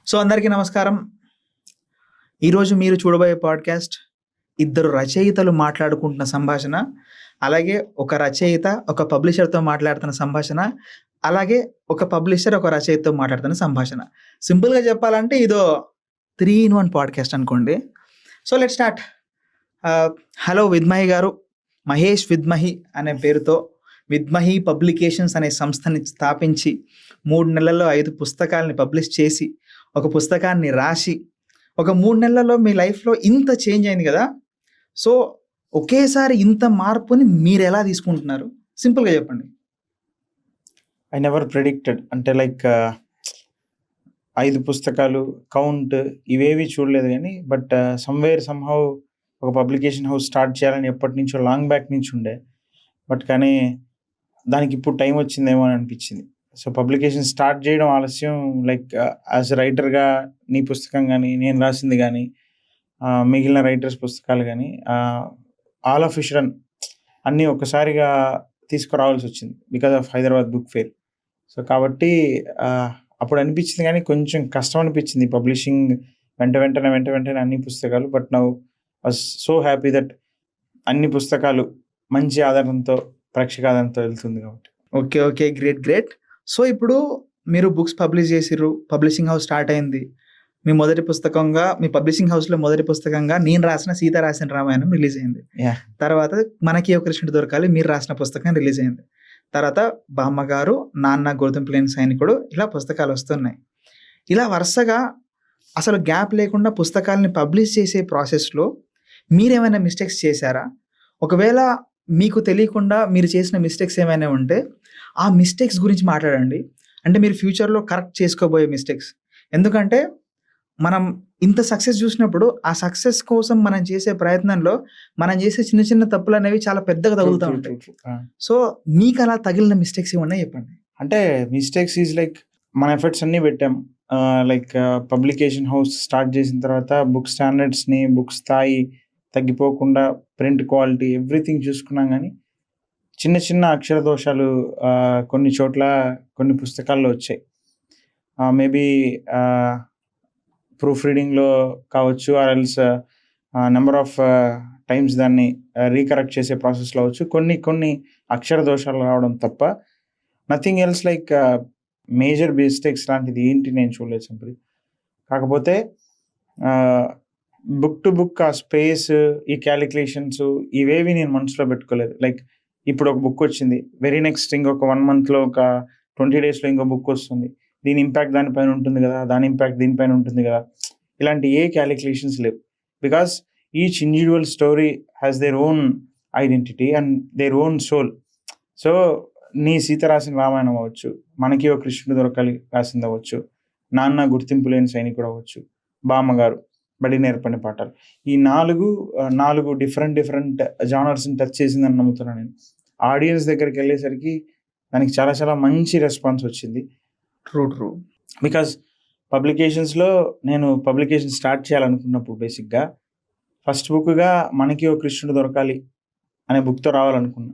So అందరికీ నమస్కారం. ఈరోజు మీరు చూడబోయే పాడ్కాస్ట్ ఇద్దరు రచయితలు మాట్లాడుకుంటున్న సంభాషణ, అలాగే ఒక రచయిత ఒక పబ్లిషర్తో మాట్లాడుతున్న సంభాషణ, అలాగే ఒక పబ్లిషర్ ఒక రచయితతో మాట్లాడుతున్న సంభాషణ. సింపుల్గా చెప్పాలంటే ఇదో 3-in-1 పాడ్కాస్ట్ అనుకోండి. So let start. హలో విద్మహి గారు. మహేష్ విద్మహి అనే పేరుతో విద్మహి పబ్లికేషన్స్ అనే సంస్థని స్థాపించి 3 నెలల్లో 5 పుస్తకాలని పబ్లిష్ చేసి ఒక పుస్తకాన్ని రాసి ఒక 3 నెలల్లో మీ లైఫ్లో ఇంత చేంజ్ అయింది కదా. సో ఒకేసారి ఇంత మార్పుని మీరు ఎలా తీసుకుంటున్నారు? సింపుల్గా చెప్పండి. I never predicted. అంటే లైక్ 5 పుస్తకాలు కౌంట్ ఇవేవి చూడలేదు కానీ బట్ సమ్వేర్ సమ్హౌ ఒక పబ్లికేషన్ హౌస్ స్టార్ట్ చేయాలని ఎప్పటి నుంచో లాంగ్ బ్యాక్ నుంచి ఉండే. బట్ కానీ దానికి ఇప్పుడు టైం వచ్చిందేమో అని అనిపించింది. సో పబ్లికేషన్ స్టార్ట్ చేయడం ఆలస్యం. లైక్ యాజ్ రైటర్గా నీ పుస్తకం కానీ నేను రాసింది కానీ మిగిలిన రైటర్స్ పుస్తకాలు కానీ ఆల్ ఆఫ్ ఇషరన్ అన్నీ ఒక్కసారిగా తీసుకురావాల్సి వచ్చింది because of Hyderabad book fair. So కాబట్టి అప్పుడు అనిపించింది కానీ కొంచెం కష్టం అనిపించింది పబ్లిషింగ్ వెంటనే అన్ని పుస్తకాలు. But now was so happy that అన్ని పుస్తకాలు మంచి ఆధారంతో ప్రేక్షక ఆధారంతో వెళ్తుంది కాబట్టి. Okay, great. సో ఇప్పుడు మీరు బుక్స్ పబ్లిష్ చేసిర్రు, పబ్లిషింగ్ హౌస్ స్టార్ట్ అయింది. మీ మొదటి పుస్తకంగా మీ పబ్లిషింగ్ హౌస్లో మొదటి పుస్తకంగా నేను రాసిన సీత రాసిన రామాయణం రిలీజ్ అయింది. తర్వాత మనకి ఒక కృష్ణుడు దొరకాలి మీరు రాసిన పుస్తకం రిలీజ్ అయింది. తర్వాత బామ్మగారు, నాన్న గుర్తింపు లేని సైనికుడు, ఇలా పుస్తకాలు వస్తున్నాయి. ఇలా వరుసగా అసలు గ్యాప్ లేకుండా పుస్తకాలని పబ్లిష్ చేసే ప్రాసెస్లో మీరేమైనా మిస్టేక్స్ చేశారా? ఒకవేళ మీకు తెలియకుండా మీరు చేసిన మిస్టేక్స్ ఏమైనా ఉంటే ఆ మిస్టేక్స్ గురించి మాట్లాడండి. అంటే మీరు ఫ్యూచర్లో కరెక్ట్ చేసుకోబోయే మిస్టేక్స్. ఎందుకంటే మనం ఇంత సక్సెస్ చూసినప్పుడు ఆ సక్సెస్ కోసం మనం చేసే ప్రయత్నంలో మనం చేసే చిన్న చిన్న తప్పులు అనేవి చాలా పెద్దగా తగులుతూ ఉంటాయి. సో మీకు అలా తగిలిన మిస్టేక్స్ ఏమన్నా చెప్పండి. అంటే మిస్టేక్స్ ఈజ్ లైక్ మన ఎఫర్ట్స్ అన్నీ పెట్టాం. లైక్ పబ్లికేషన్ హౌస్ స్టార్ట్ చేసిన తర్వాత బుక్ స్టాండర్డ్స్ని, బుక్ స్థాయి తగ్గిపోకుండా ప్రింట్ క్వాలిటీ ఎవ్రీథింగ్ చూసుకున్నాం. కానీ చిన్న చిన్న అక్షర దోషాలు కొన్ని చోట్ల కొన్ని పుస్తకాల్లో వచ్చాయి. మేబీ ప్రూఫ్ రీడింగ్లో కావచ్చు, or else number of times దాన్ని రీకరెక్ట్ చేసే ప్రాసెస్లో అవచ్చు. కొన్ని అక్షర దోషాలు రావడం తప్ప nothing else like major mistakes లాంటిది ఏంటి నేను చూడలేదు సింపుల్. కాకపోతే బుక్ టు బుక్ ఆ స్పేస్, ఈ క్యాలిక్యులేషన్స్ ఇవేవి నేను మనసులో పెట్టుకోలేదు. లైక్ ఇప్పుడు ఒక బుక్ వచ్చింది, వెరీ నెక్స్ట్ ఇంకొక 1 monthలో ఒక 20 daysలో ఇంకో బుక్ వస్తుంది, దీని ఇంపాక్ట్ దానిపైన ఉంటుంది కదా, దాని ఇంపాక్ట్ దీనిపైన ఉంటుంది కదా, ఇలాంటి ఏ క్యాలిక్యులేషన్స్ లేవు. Because each individual story has their own identity and their own soul. So నీ సీత రాసిన రామాయణం అవ్వచ్చు, మనకి ఒక కృష్ణుడు దొరకాలి రాసింది అవ్వచ్చు, నాన్న గుర్తింపు లేని సైనికుడు అవ్వచ్చు, బామ్మగారు బడి నేర్పని పాఠాలు, ఈ నాలుగు డిఫరెంట్ జానర్స్ని టచ్ చేసిందని నమ్ముతున్నాను నేను. ఆడియన్స్ దగ్గరికి వెళ్ళేసరికి దానికి చాలా చాలా మంచి రెస్పాన్స్ వచ్చింది. ట్రూ. బికాజ్ పబ్లికేషన్స్లో నేను పబ్లికేషన్ స్టార్ట్ చేయాలనుకున్నప్పుడు బేసిక్గా ఫస్ట్ బుక్గా మనకి ఒక కృష్ణుడు దొరకాలి అనే బుక్తో రావాలనుకున్నా.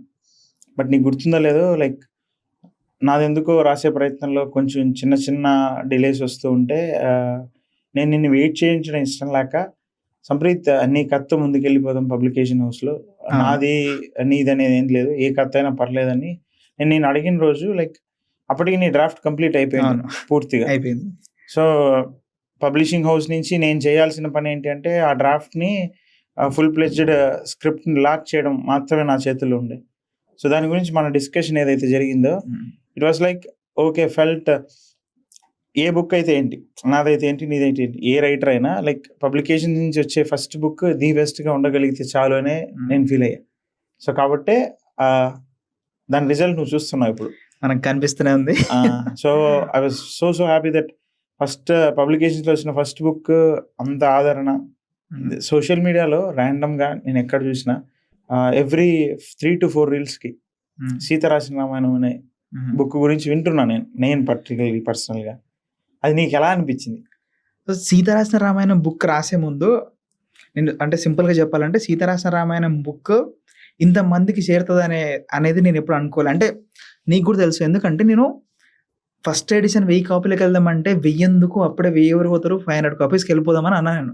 బట్ నీకు గుర్తుందో లేదో లైక్ నాదెందుకో రాసే ప్రయత్నంలో కొంచెం చిన్న డిలేస్ వస్తూ ఉంటే నేను నిన్ను వెయిట్ చేయించడం ఇష్టం లేక, సంప్రీత్ నీ కథ ముందుకెళ్ళిపోదాం పబ్లికేషన్ హౌస్లో, నీది అనేది ఏం లేదు, ఏ కథ అయినా పర్లేదని నేను అడిగిన రోజు లైక్ అప్పటికి నీ డ్రాఫ్ట్ కంప్లీట్ అయిపోయింది, పూర్తిగా అయిపోయింది. సో పబ్లిషింగ్ హౌస్ నుంచి నేను చేయాల్సిన పని ఏంటి అంటే ఆ డ్రాఫ్ట్ని ఫుల్ ప్లెడ్జ్డ్ స్క్రిప్ట్ని లాక్ చేయడం మాత్రమే నా చేతుల్లో ఉండే. సో దాని గురించి మన డిస్కషన్ ఏదైతే జరిగిందో it was like okay, felt A book అయితే ఏంటి, నాదైతే ఏంటి, నీదైతే ఏంటి, ఏ రైటర్ అయినా లైక్ పబ్లికేషన్ నుంచి వచ్చే ఫస్ట్ బుక్ ది బెస్ట్గా ఉండగలిగితే చాలు అనే నేను ఫీల్ అయ్యా. సో కాబట్టి దాని రిజల్ట్ నువ్వు చూస్తున్నావు ఇప్పుడు మనకు కనిపిస్తూనే ఉంది. So I was so happy that first పబ్లికేషన్స్లో వచ్చిన ఫస్ట్ బుక్ అంత ఆదరణ. సోషల్ మీడియాలో ర్యాండమ్గా నేను ఎక్కడ చూసినా ఎవ్రీ 3 to 4 reelsకి సీత రాసిన రామాయణం అనే బుక్ గురించి వింటున్నా నేను పర్సనల్గా. అది నీకు ఎలా అనిపించింది? సీత రాసిన రామాయణం బుక్ రాసే ముందు నేను అంటే సింపుల్గా చెప్పాలంటే సీత రాసిన రామాయణం బుక్ ఇంతమందికి చేరుతుంది అనేది నేను ఎప్పుడు అనుకోలే. అంటే నీకు కూడా తెలుసు, ఎందుకంటే నేను ఫస్ట్ ఎడిషన్ 1000 కాపీలకి వెళ్దామంటే 1000 ఎందుకు, అప్పుడే 1000 ఎవరు పోతారు, 500 కాపీస్కి వెళ్ళిపోదామని అన్నా నేను.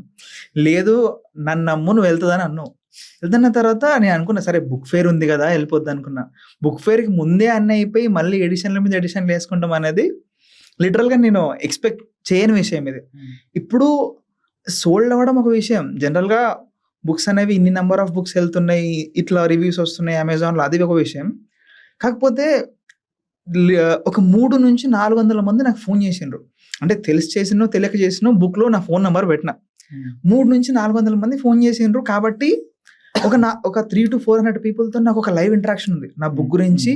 లేదు నన్ను నమ్ము నువ్వు వెళ్తుందని అన్నావు. వెళ్తున్న తర్వాత నేను అనుకున్నా సరే బుక్ ఫేర్ ఉంది కదా వెళ్ళిపోద్ది అనుకున్నా. బుక్ ఫేర్కి ముందే అన్నీ అయిపోయి మళ్ళీ ఎడిషన్ల మీద ఎడిషన్లు వేసుకుంటాం అనేది లిటరల్గా నేను ఎక్స్పెక్ట్ చేయని విషయం ఇది. ఇప్పుడు సోల్డ్ అవ్వడం ఒక విషయం, జనరల్గా బుక్స్ అనేవి ఇన్ని నెంబర్ ఆఫ్ బుక్స్ వెళ్తున్నాయి, ఇట్లా రివ్యూస్ వస్తున్నాయి అమెజాన్లో, అది ఒక విషయం. కాకపోతే ఒక 300 నుంచి 400 మంది నాకు ఫోన్ చేసిండ్రు. అంటే తెలిసి చేసినో తెలియక చేసినో బుక్లో నా ఫోన్ నెంబర్ పెట్టిన. 300 నుంచి 400 మంది ఫోన్ చేసిండ్రు. కాబట్టి ఒక 300 to 400 పీపుల్తో నాకు ఒక లైవ్ ఇంటరాక్షన్ ఉంది నా బుక్ గురించి.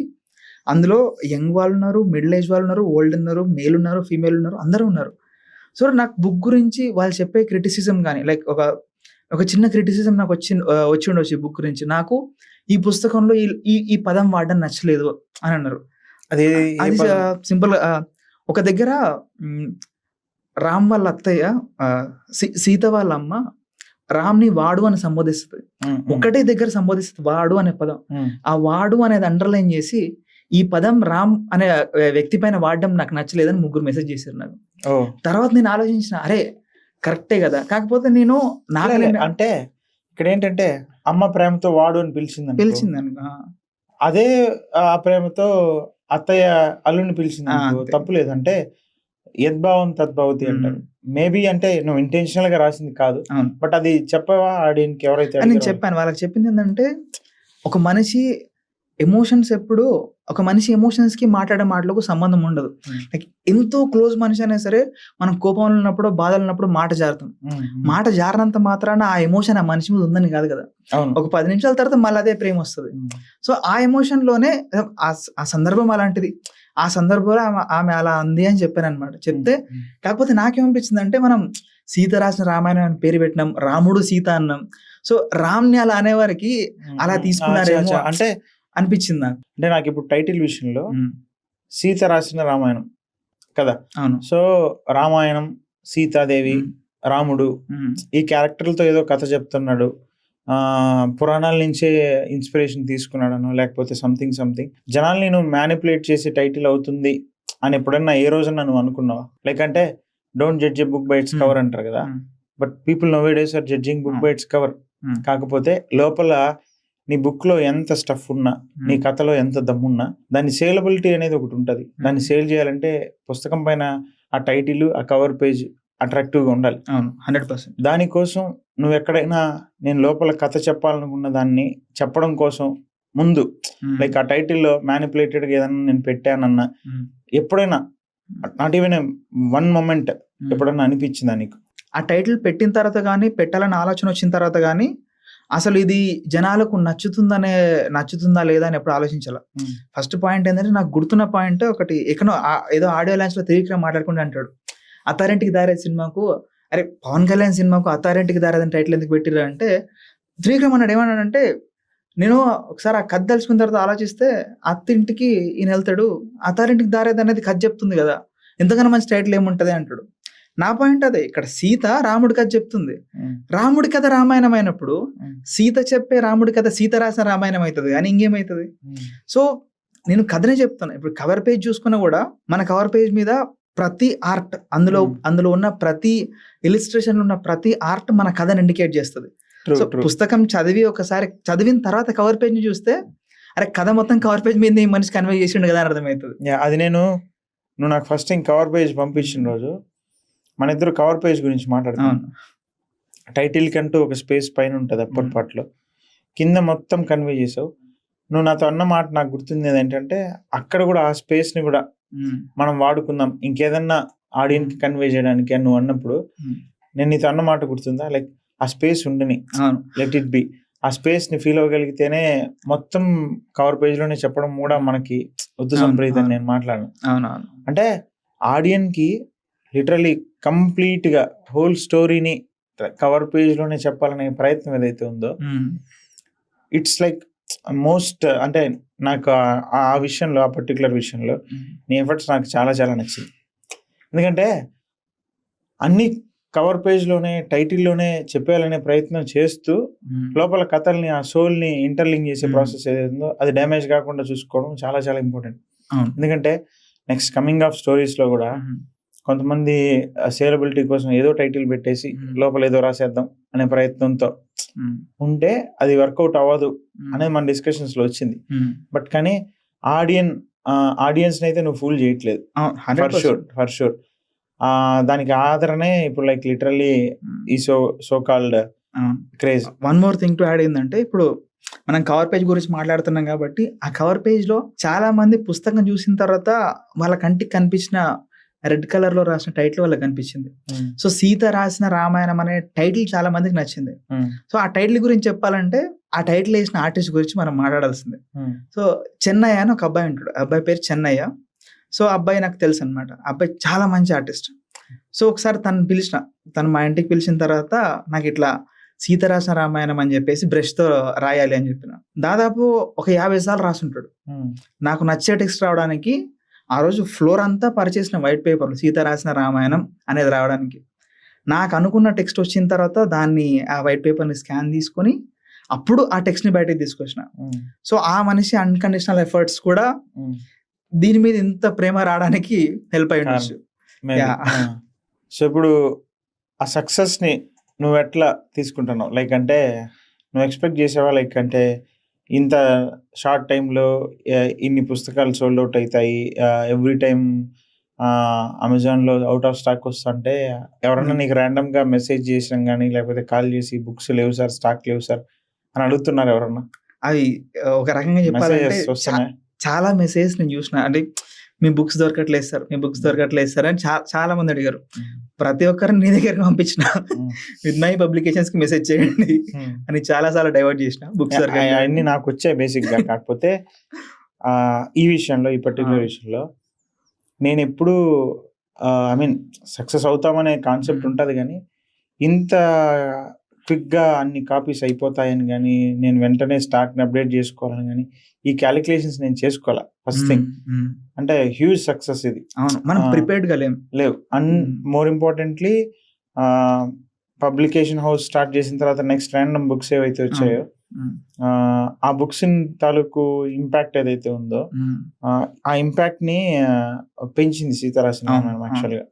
అందులో యంగ్ వాళ్ళు ఉన్నారు, మిడిల్ ఏజ్ వాళ్ళు ఉన్నారు, ఓల్డ్ ఉన్నారు, మేల్ ఉన్నారు, ఫీమేల్ ఉన్నారు, అందరూ ఉన్నారు. సో నాకు బుక్ గురించి వాళ్ళు చెప్పే క్రిటిసిజం కానీ లైక్ ఒక చిన్న క్రిటిసిజం నాకు వచ్చి ఉండొచ్చు ఈ బుక్ గురించి. నాకు ఈ పుస్తకంలో ఈ పదం వాడడం నచ్చలేదు అని అన్నారు. అది సింపుల్. ఒక దగ్గర రామ్ వాళ్ళ అత్తయ్య సీత వాళ్ళ అమ్మ రామ్ని వాడు అని సంబోధిస్తుంది. ఒకటే దగ్గర సంబోధిస్తుంది వాడు అనే పదం. ఆ వాడు అనేది అండర్లైన్ చేసి ఈ పదం రామ్ అనే వ్యక్తి పైన వాడడం నాకు నచ్చలేదని 3 మెసేజ్ చేశారు నాకు. తర్వాత నేను ఆలోచించిన అరే కరెక్టే కదా. కాకపోతే నేను అంటే ఇక్కడ ఏంటంటే అమ్మ ప్రేమతో వాడు అని పిలిచింది అదే ఆ ప్రేమతో అత్తయ్య అల్లుని పిలిచింది తప్పులేదు. అంటే యద్భావం తద్భవతి అంటారు. మేబీ అంటే నువ్వు ఇంటెన్షనల్ గా రాసింది కాదు, బట్ అది చెప్పవా ఆడియన్కి ఎవరైతే? నేను చెప్పాను, వాళ్ళకి చెప్పింది ఏంటంటే ఒక మనిషి ఎమోషన్స్ కి మాట్లాడే మాటలకు సంబంధం ఉండదు. లైక్ ఎంతో క్లోజ్ మనిషి అయినా సరే మనం కోపంలో ఉన్నప్పుడు బాధలు ఉన్నప్పుడు మాట జారుతాం. మాట జారినంత మాత్రాన ఆ ఎమోషన్ ఆ మనిషి మీద ఉందని కాదు కదా. ఒక 10 నిమిషాల తర్వాత మళ్ళీ అదే ప్రేమ వస్తుంది. సో ఆ ఎమోషన్ లోనే ఆ సందర్భం అలాంటిది, ఆ సందర్భంలో ఆమె అలా అంది అని చెప్పాను అనమాట. చెప్తే కాకపోతే నాకేమనిపించింది అంటే మనం సీత రాసిన రామాయణం అని పేరు పెట్టినాం, రాముడు సీత అన్నాం. సో రామ్ని అలా అనేవారికి అలా తీసుకున్నారేమో అంటే అనిపించింది నాకు. అంటే నాకు ఇప్పుడు టైటిల్ విషయంలో సీత రాసిన రామాయణం కదా. అవును. సో రామాయణం, సీతాదేవి, రాముడు ఈ క్యారెక్టర్లతో ఏదో కథ చెప్తున్నాడు, పురాణాల నుంచే ఇన్స్పిరేషన్ తీసుకున్నాడను లేకపోతే సంథింగ్ జనాల్ని నేను మ్యానిపులేట్ చేసి టైటిల్ అవుతుంది అని ఎప్పుడన్నా ఏ రోజున నువ్వు అనుకున్నావా? లైక్ అంటే don't judge a book by its cover అంటారు కదా, but people nowadays are judging book by its cover. కాకపోతే లోపల నీ బుక్ లో ఎంత స్టఫ్ ఉన్నా, నీ కథలో ఎంత దమ్మున్నా, దాని సేలబిలిటీ అనేది ఒకటి ఉంటుంది. దాన్ని సేల్ చేయాలంటే పుస్తకం పైన ఆ టైటిల్, ఆ కవర్ పేజ్ అట్రాక్టివ్ గా ఉండాలి. 100%. దానికోసం నువ్వు ఎక్కడైనా నేను లోపల కథ చెప్పాలనుకున్న దాన్ని చెప్పడం కోసం ముందు లైక్ ఆ టైటిల్లో మ్యానిపులేటెడ్ గా ఏదన్నా నేను పెట్టానన్నా ఎప్పుడైనా నాట్ ఈవెన్ 1 moment ఎప్పుడన్నా అనిపించిందా నీకు? ఆ టైటిల్ పెట్టిన తర్వాత కానీ, పెట్టాలని ఆలోచన వచ్చిన తర్వాత కానీ అసలు ఇది జనాలకు నచ్చుతుందా లేదా అని ఎప్పుడు ఆలోచించాల. ఫస్ట్ పాయింట్ ఏంటంటే నాకు గుర్తున్న పాయింట్ ఒకటి, ఏదో ఆడియో లాంచ్ లో తిరిగి మాట్లాడుకుంటూ అంటాడు, అత్తారింటికి దారే సినిమాకు, అరే పవన్ కళ్యాణ్ సినిమాకు అత్తారింటికి దారేదని టైటిల్ ఎందుకు పెట్టిర్రు అంటే, త్రివిక్రమ్ అన్నాడు ఏమన్నాడంటే, నేను ఒకసారి ఆ కథ తెలుసుకున్న తర్వాత ఆలోచిస్తే అత్తింటికి ఈయన వెళ్తాడు, అత్తారింటికి దారేది అనేది కథ చెప్తుంది కదా, ఎంతకన్నా మంచి టైటిల్ ఏముంటది అంటాడు. నా పాయింట్ అదే, ఇక్కడ సీత రాముడి కథ చెప్తుంది, రాముడి కథ రామాయణం అయినప్పుడు సీత చెప్పే రాముడి కథ సీత రాసిన రామాయణం అవుతుంది కానీ ఇంకేమవుతుంది? సో నేను కథనే చెప్తాను. ఇప్పుడు కవర్ పేజ్ చూసుకున్నా కూడా మన కవర్ పేజ్ మీద ప్రతి ఆర్ట్, అందులో ఉన్న ప్రతి ఇలిస్ట్రేషన్ ఉన్న ప్రతి ఆర్ట్ మన కథను ఇండికేట్ చేస్తుంది. సో పుస్తకం ఒకసారి చదివిన తర్వాత కవర్ పేజ్ ని చూస్తే అరే కథ మొత్తం కవర్ పేజ్ మీద మనిషి కన్వే చేసిండు కదా అని అర్థమవుతుంది. అది నువ్వు నాకు ఫస్ట్ టైం కవర్ పేజ్ పంపించిన రోజు మన ఇద్దరు కవర్ పేజ్ గురించి మాట్లాడుతాం. టైటిల్ కంటూ ఒక స్పేస్ పైన ఉంటుంది అప్పటి పాటలో, కింద మొత్తం కన్వే చేసావు. నువ్వు నాతో అన్న మాట నాకు గుర్తుంది ఏంటంటే, అక్కడ కూడా ఆ స్పేస్ ని కూడా మనం వాడుకుందాం ఇంకేదన్నా ఆడియన్స్ కి కన్వే చేయడానికి అని నువ్వు అన్నప్పుడు నేను నీతో అన్న మాట గుర్తుందా? లైక్ ఆ స్పేస్ ఉండని, లెట్ ఇట్ బి. ఆ స్పేస్ ని ఫీల్ అవ్వగలిగితేనే మొత్తం కవర్ పేజ్ లోనే చెప్పడం కూడా మనకి వద్దు సంప్రీత్ అని నేను మాట్లాడను. అంటే ఆడియన్స్ కి లిటరలీ కంప్లీట్ గా హోల్ స్టోరీని కవర్ పేజ్ లోనే చెప్పాలనే ప్రయత్నం ఏదైతే ఉందో, ఇట్స్ లైక్ మోస్ట్, అంటే నాకు ఆ విషయంలో, ఆ పర్టికులర్ విషయంలో నీ ఎఫర్ట్స్ నాకు చాలా చాలా నచ్చింది. ఎందుకంటే అన్ని కవర్ పేజ్ లోనే టైటిల్లోనే చెప్పేయాలనే ప్రయత్నం చేస్తూ లోపల కథల్ని, ఆ సోల్ ని ఇంటర్లింక్ చేసే ప్రాసెస్ ఏదైతుందో అది డ్యామేజ్ కాకుండా చూసుకోవడం చాలా చాలా ఇంపార్టెంట్. ఎందుకంటే నెక్స్ట్ కమింగ్ ఆఫ్ స్టోరీస్ లో కూడా కొంతమంది సేలబిలిటీ కోసం ఏదో టైటిల్ పెట్టేసి లోపల ఏదో రాసేద్దాం అనే ప్రయత్నంతో ఉంటే అది వర్కౌట్ అవ్వదు అనేది మన డిస్కషన్స్ లో వచ్చింది. బట్ కానీ ఆడియన్స్ అయితే నువ్వు ఫూల్ చేయట్లేదు, ఫర్ షూర్. దానికి ఆదరణే ఇప్పుడు లైక్ లిటరల్లీ ఈ so called craze. One more thing to add ఏంటంటే, ఇప్పుడు మనం కవర్ పేజ్ గురించి మాట్లాడుతున్నాం కాబట్టి ఆ కవర్ పేజ్ లో చాలా మంది పుస్తకం చూసిన తర్వాత వాళ్ళ కంటికి కనిపించిన రెడ్ కలర్ లో రాసిన టైటిల్ వాళ్ళకి కనిపించింది. సో సీత రాసిన రామాయణం అనే టైటిల్ చాలా మందికి నచ్చింది. సో ఆ టైటిల్ గురించి చెప్పాలంటే ఆ టైటిల్ వేసిన ఆర్టిస్ట్ గురించి మనం మాట్లాడాల్సిందే. సో చెన్నయ్య అని ఒక అబ్బాయి ఉంటాడు, అబ్బాయి పేరు చెన్నయ్య. సో అబ్బాయి నాకు తెలుసు అనమాట, అబ్బాయి చాలా మంచి ఆర్టిస్ట్. సో ఒకసారి తను మా ఇంటికి పిలిచిన తర్వాత నాకు ఇట్లా సీత రాసిన రామాయణం అని చెప్పేసి బ్రష్ తో రాయాలి అని చెప్పిన. దాదాపు ఒక 50 సార్లు రాసుంటాడు. నాకు నచ్చే టెక్స్ట్ రావడానికి ఆ రోజు ఫ్లోర్ అంతా పరిచేసిన వైట్ పేపర్లు సీత రాసిన రామాయణం అనేది రావడానికి. నాకు అనుకున్న టెక్స్ట్ వచ్చిన తర్వాత దాన్ని ఆ వైట్ పేపర్ని స్కాన్ తీసుకొని అప్పుడు ఆ టెక్స్ట్ ని బయటకు తీసుకొచ్చిన. సో ఆ మనిషి అన్కండిషనల్ ఎఫర్ట్స్ కూడా దీని మీద ఇంత ప్రేమ రావడానికి హెల్ప్ అయి ఉండొచ్చు. సో ఇప్పుడు ఆ సక్సెస్ ని నువ్వు ఎట్లా తీసుకుంటున్నావు? లైక్ అంటే నువ్వు ఎక్స్పెక్ట్ చేసావా? లైక్ అంటే ఇంత షార్ట్ టైంలో ఇన్ని పుస్తకాలు సోల్డ్ అవుట్ అవుతాయి, ఎవ్రీ టైం అమెజాన్లో అవుట్ ఆఫ్ స్టాక్ వస్తుంటే ఎవరన్నా నీకు ర్యాండమ్గా మెసేజ్ చేసినా కానీ లేకపోతే కాల్ చేసి బుక్స్ లేవు సార్, స్టాక్ లేవు సార్ అని అడుగుతున్నారు ఎవరన్నా? అవి ఒక రకంగా చెప్పాలంటే చాలా మెసేజ్ నేను చూసిన. అంటే మీ బుక్స్ దొరకట్లేదు సార్, మీ బుక్స్ దొరకట్లేదు సార్ అని చాలా మంది అడిగారు. ప్రతి ఒక్కరిని నీ దగ్గరికి పంపించిన, విద్మై పబ్లికేషన్స్ కి మెసేజ్ చేయండి అని చాలా సార్లు డైవర్ట్ చేసిన. బుక్స్ అన్ని నాకు వచ్చాయి బేసిక్ గా. కాకపోతే ఈ విషయంలో, ఈ పర్టికులర్ విషయంలో నేను ఎప్పుడు ఐ మీన్ సక్సెస్ అవుతామనే కాన్సెప్ట్ ఉంటుంది కానీ ఇంత క్విక్ గా అన్ని కాపీస్ అయిపోతాయని కానీ, నేను వెంటనే స్టాక్ ని అప్డేట్ చేసుకోవాలని కానీ ఈ క్యాలిక్యులేషన్స్ నేను చేసుకోవాలా. ఫస్ట్ థింగ్ అంటే హ్యూజ్ సక్సెస్ ఇది. మనం ప్రిపేర్డ్ గా లేవు. And more importantly publication house start చేసిన తర్వాత నెక్స్ట్ ర్యాండమ్ బుక్స్ ఏవైతే వచ్చాయో ఆ బుక్స్ తాలూకు ఇంపాక్ట్ ఏదైతే ఉందో ఆ ఇంపాక్ట్ ని పెంచింది సీతారాసిన రామాయణం. యాక్చువల్ గా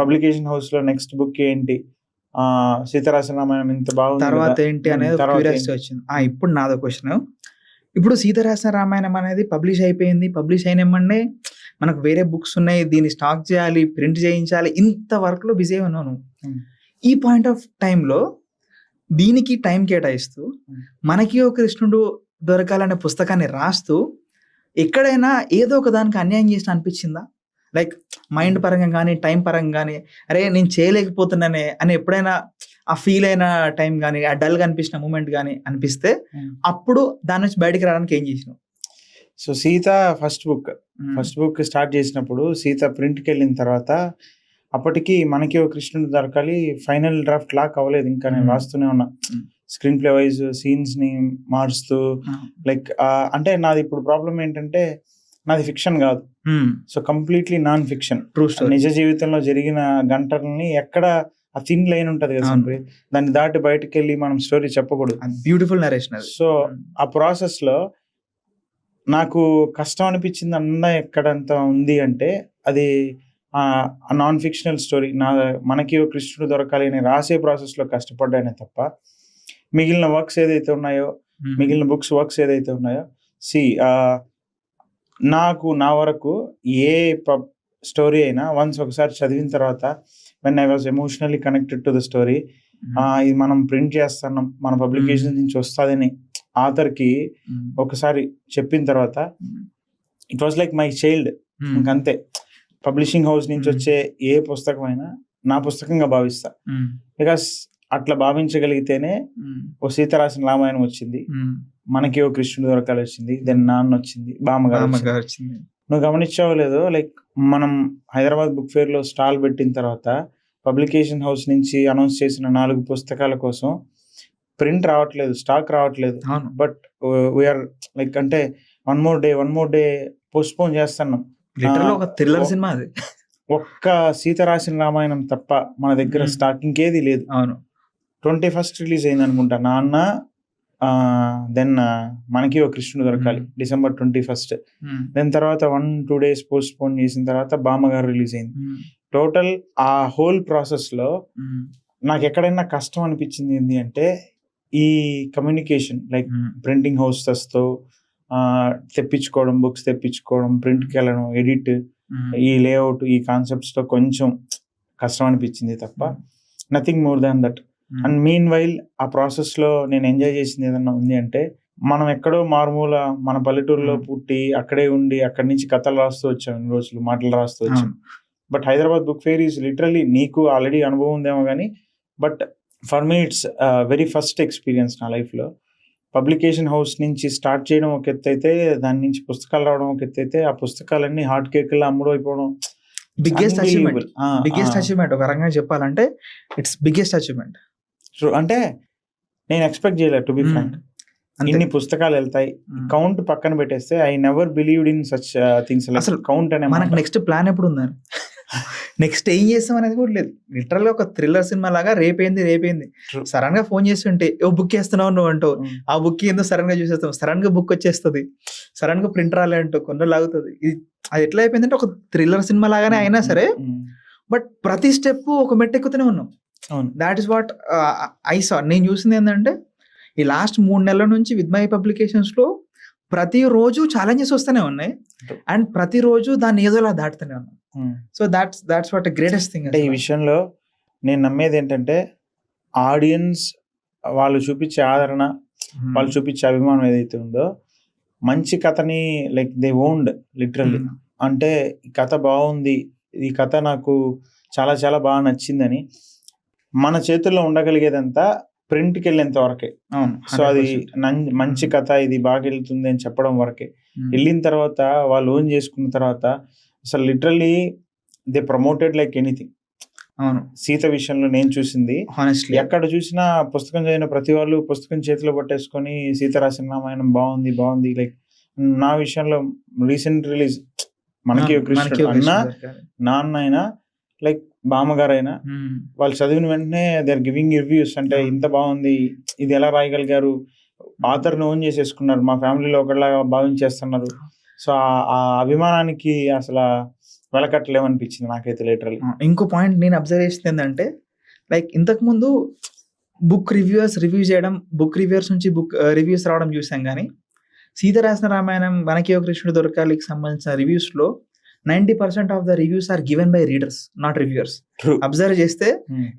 పబ్లికేషన్ హౌస్ లో నెక్స్ట్ బుక్ ఏంటి, సీతారాసిన రామాయణం ఇంత బాగుంది తర్వాత ఏంటి అనేది క్యూరియాసిటీ వచ్చింది. ఇప్పుడు నాదో క్వశ్చన్, ఇప్పుడు సీతారాసిన రామాయణం అనేది పబ్లిష్ అయిపోయింది, పబ్లిష్ అయినమ్మనే మనకు వేరే బుక్స్ ఉన్నాయి, దీన్ని స్టాక్ చేయాలి, ప్రింట్ చేయించాలి, ఇంత వర్క్ లో బిజీ ఉన్నాను. ఈ పాయింట్ ఆఫ్ టైంలో దీనికి టైం కేటాయిస్తూ మనకి ఒక కృష్ణుడు దొరకాలనే పుస్తకాన్ని రాస్తూ ఎక్కడైనా ఏదో ఒక దానికి అన్యాయం చేసిన అనిపించిందా? లైక్ మైండ్ పరంగా కానీ టైం పరంగా కానీ అరే నేను చేయలేకపోతున్నానే అని ఎప్పుడైనా ఆ ఫీల్ అయిన టైం కానీ, ఆ డల్ గా అనిపించిన మూమెంట్ కానీ అనిపిస్తే అప్పుడు దాని నుంచి బయటకు రావడానికి ఏం చేసినావు? So Sita first book start చేసినప్పుడు సీత ప్రింట్కి వెళ్ళిన తర్వాత అప్పటికి మనకి ఒక కృష్ణుడు దొరకాలి ఫైనల్ డ్రాఫ్ట్ లాక్ అవ్వలేదు. ఇంకా నేను రాస్తూనే ఉన్నా, స్క్రీన్ ప్లే వైజ్ సీన్స్ ని మారుస్తూ. లైక్ అంటే నాది ఇప్పుడు ప్రాబ్లం ఏంటంటే నాది ఫిక్షన్ కాదు, సో కంప్లీట్లీ నాన్ ఫిక్షన్. నిజ జీవితంలో జరిగిన గంటల్ని ఎక్కడ ఆ థిన్ లైన్ ఉంటది కదా, దాన్ని దాటి బయటకు వెళ్ళి మనం స్టోరీ చెప్పకూడదు. Beautiful narration. సో ఆ ప్రాసెస్ లో నాకు కష్టం అనిపించింది అన్న ఎక్కడంత ఉంది అంటే అది నాన్ ఫిక్షనల్ స్టోరీ. మనకి కృష్ణుడు దొరకాలి అని రాసే ప్రాసెస్ లో కష్టపడ్డానే తప్ప మిగిలిన వర్క్స్ ఏదైతే ఉన్నాయో, మిగిలిన బుక్స్ వర్క్స్ ఏదైతే ఉన్నాయో నాకు నా వరకు ఏ స్టోరీ అయినా వన్స్ ఒకసారి చదివిన తర్వాత when I was emotionally connected to the story, ఇది మనం ప్రింట్ చేస్తున్నాం, మన పబ్లికేషన్ నుంచి వస్తుందని ఆథర్కి ఒకసారి చెప్పిన తర్వాత it was like my child. ఇంకంతే. పబ్లిషింగ్ హౌస్ నుంచి వచ్చే ఏ పుస్తకం అయినా నా పుస్తకంగా భావిస్తా. బికాస్ అట్లా భావించగలిగితేనే ఓ సీతారాసిన రామాయణం వచ్చింది, మనకి ఓ కృష్ణుడు దొరకాలి వచ్చింది, దెన్ నాన్న వచ్చింది, బామ్మగారు వచ్చింది. నువ్వు గమనించావో లేదో, లైక్ మనం హైదరాబాద్ బుక్ ఫేర్ లో స్టాల్ పెట్టిన తర్వాత పబ్లికేషన్ హౌస్ నుంచి అనౌన్స్ చేసిన 4 పుస్తకాల కోసం ప్రింట్ రావట్లేదు, స్టాక్ రావట్లేదు. బట్ వీఆర్ లైక్ అంటే వన్ మోర్ డే పోస్ట్పోన్ చేస్తున్నాం. ఒక థ్రిల్లర్ సినిమా అది. ఒక్క సీతారాసిన రామాయణం తప్ప మన దగ్గర స్టాక్ ఇంకేది లేదు. 21st రిలీజ్ అయింది అనుకుంటా. నాన్న దెన్ మనకి ఓ కృష్ణుడు దొరకాలి December 21st. దెన్ తర్వాత 1-2 days పోస్ట్ పోన్ చేసిన తర్వాత బామ్మగారు రిలీజ్ అయింది. టోటల్ ఆ హోల్ ప్రాసెస్ లో నాకు ఎక్కడైనా కష్టం అనిపించింది ఏంటి అంటే ఈ కమ్యూనికేషన్, లైక్ ప్రింటింగ్ హౌసెస్తో తెప్పించుకోవడం, బుక్స్ తెప్పించుకోవడం, ప్రింట్కి వెళ్ళడం, ఎడిట్, ఈ లేఅవుట్, ఈ కాన్సెప్ట్స్ లో కొంచెం కష్టం అనిపించింది తప్ప nothing more than that. And mean while ఆ ప్రాసెస్ లో నేను ఎంజాయ్ చేసింది ఏదన్నా ఉంది అంటే, మనం ఎక్కడో మారుమూల మన పల్లెటూరులో పుట్టి అక్కడే ఉండి అక్కడి నుంచి కథలు రాస్తూ వచ్చాం, ఇన్ని రోజులు మాటలు రాస్తూ వచ్చాం. But Hyderabad book fair is literally, నీకు ఆల్రెడీ అనుభవం ఉందేమో కానీ, but for me it's very first experience నా లైఫ్లో. పబ్లికేషన్ హౌస్ నుంచి స్టార్ట్ చేయడం ఒక ఎత్తు అయితే, దాని నుంచి పుస్తకాలు రావడం ఒక ఎత్తు అయితే, ఆ పుస్తకాలన్నీ హాట్ కేక్లో అమ్ముడు అయిపోవడం బిగ్గెస్ట్ అచీవ్మెంట్. ఒక రకంగా చెప్పాలంటే ఇట్స్ బిగ్గెస్ట్ అచీవ్మెంట్. అంటే నేను ఎక్స్పెక్ట్ చేయలేదు, టు బి ఫ్రాంక్. ఇన్ని పుస్తకాలు వెళ్తాయి, కౌంట్ పక్కన పెట్టేస్తే I never believed in such things. అసలు కౌంట్ అనే మనకు నెక్స్ట్ ప్లాన్ ఎప్పుడు ఉందని, నెక్స్ట్ ఏం చేస్తాం అనేది కూడా లేదు. లిటరల్ గా ఒక థ్రిల్లర్ సినిమా లాగా రేపైంది సడన్ గా ఫోన్ చేస్తుంటే ఓ బుక్ వేస్తున్నావు నువ్వు అంటావు, ఆ బుక్ ఏందో సడన్ గా చూసేస్తాం, సడన్ గా బుక్ వచ్చేస్తుంది, సడన్ గా ప్రింట్ రాలే అంటూ కొన్ని లాగుతుంది. అది ఎట్లా అయిపోయిందంటే ఒక థ్రిల్లర్ సినిమా లాగానే అయినా సరే, బట్ ప్రతి స్టెప్ ఒక మెట్టెక్కుతూనే ఉన్నాం. That is what I saw. నేను చూసింది ఏంటంటే ఈ లాస్ట్ 3 నెలల నుంచి విత్ మై పబ్లికేషన్స్ లో ప్రతిరోజు ఛాలెంజెస్ వస్తూనే ఉన్నాయి, అండ్ ప్రతిరోజు దాన్ని ఏదోలా దాటుతూనే ఉన్నాం. So that's what greatest thing. అంటే ఈ విషయంలో నేను నమ్మేది ఏంటంటే, ఆడియన్స్ వాళ్ళు చూపించే ఆదరణ, వాళ్ళు చూపించే అభిమానం ఏదైతే ఉందో, మంచి కథని లైక్ దే ఓన్డ్ లిటరల్లీ. అంటే ఈ కథ బాగుంది, ఈ కథ నాకు చాలా చాలా బాగా నచ్చిందని మన చేతుల్లో ఉండగలిగేదంతా ప్రింట్కి వెళ్ళేంత వరకే. సో అది మంచి కథ, ఇది బాగా వెళ్తుంది అని చెప్పడం వరకే. వెళ్ళిన తర్వాత వాళ్ళు ఓన్ చేసుకున్న తర్వాత అసలు literally they promoted like anything. అవును, సీత విషయంలో నేను చూసింది హానెస్ట్లీ, ఎక్కడ చూసినా పుస్తకం చదివిన ప్రతి వాళ్ళు పుస్తకం చేతిలో పట్టేసుకొని సీత రాసిన రామాయణం బాగుంది. లైక్ నా విషయంలో రీసెంట్ రిలీజ్ మనకి కృష్ణుడు అన్న, నాన్న అయినా లైక్ బామ్మగారైనా, వాళ్ళు చదివిన వెంటనే దే ఆర్ గివింగ్ రివ్యూస్. అంటే ఇంత బాగుంది, ఇది ఎలా రాయగలిగారు, ఆథర్ని ఓన్ చేసేసుకున్నారు, మా ఫ్యామిలీలో ఒకటిలాగా భావించేస్తున్నారు. సో ఆ అభిమానానికి అసలు వెలకట్టలేమనిపించింది నాకైతే లిటరల్లీ. ఇంకో పాయింట్ నేను అబ్జర్వ్ చేసింది ఏంటంటే, లైక్ ఇంతకు ముందు బుక్ రివ్యూ చేయడం, బుక్ రివ్యూర్స్ నుంచి బుక్ రివ్యూస్ రావడం చూసాం, కానీ సీత రాసిన రామాయణం, మనకి ఓ కృష్ణుడు దొరకాలికి సంబంధించిన రివ్యూస్ లో 90% of the reviews are given by readers, not reviewers. Observe చేస్తే,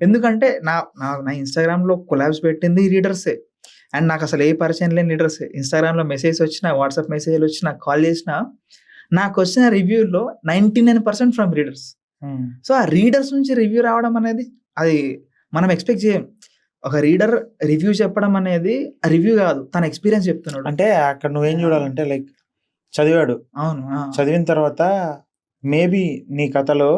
ఎందుకంటే నా ఇన్స్టాగ్రామ్ లో కొలాబ్స్ పెట్టింది రీడర్సే, అండ్ నాకు అసలు ఏ పరిచయం లేని లీడర్స్. ఇన్స్టాగ్రామ్ లో మెసేజ్ వచ్చినా, వాట్సాప్ మెసేజ్లు వచ్చినా, కాల్ చేసినా, నాకు వచ్చిన రివ్యూలో 99% ఫ్రమ్ రీడర్స్. సో ఆ రీడర్స్ నుంచి రివ్యూ రావడం అనేది, అది మనం ఎక్స్పెక్ట్ చేయం. ఒక రీడర్ రివ్యూ చెప్పడం అనేది రివ్యూ కాదు, తన ఎక్స్పీరియన్స్ చెప్తున్నాడు. అంటే అక్కడ నువ్వేం చూడాలంటే, లైక్ చదివాడు, అవును, చదివిన తర్వాత మేబీ నీ కథలో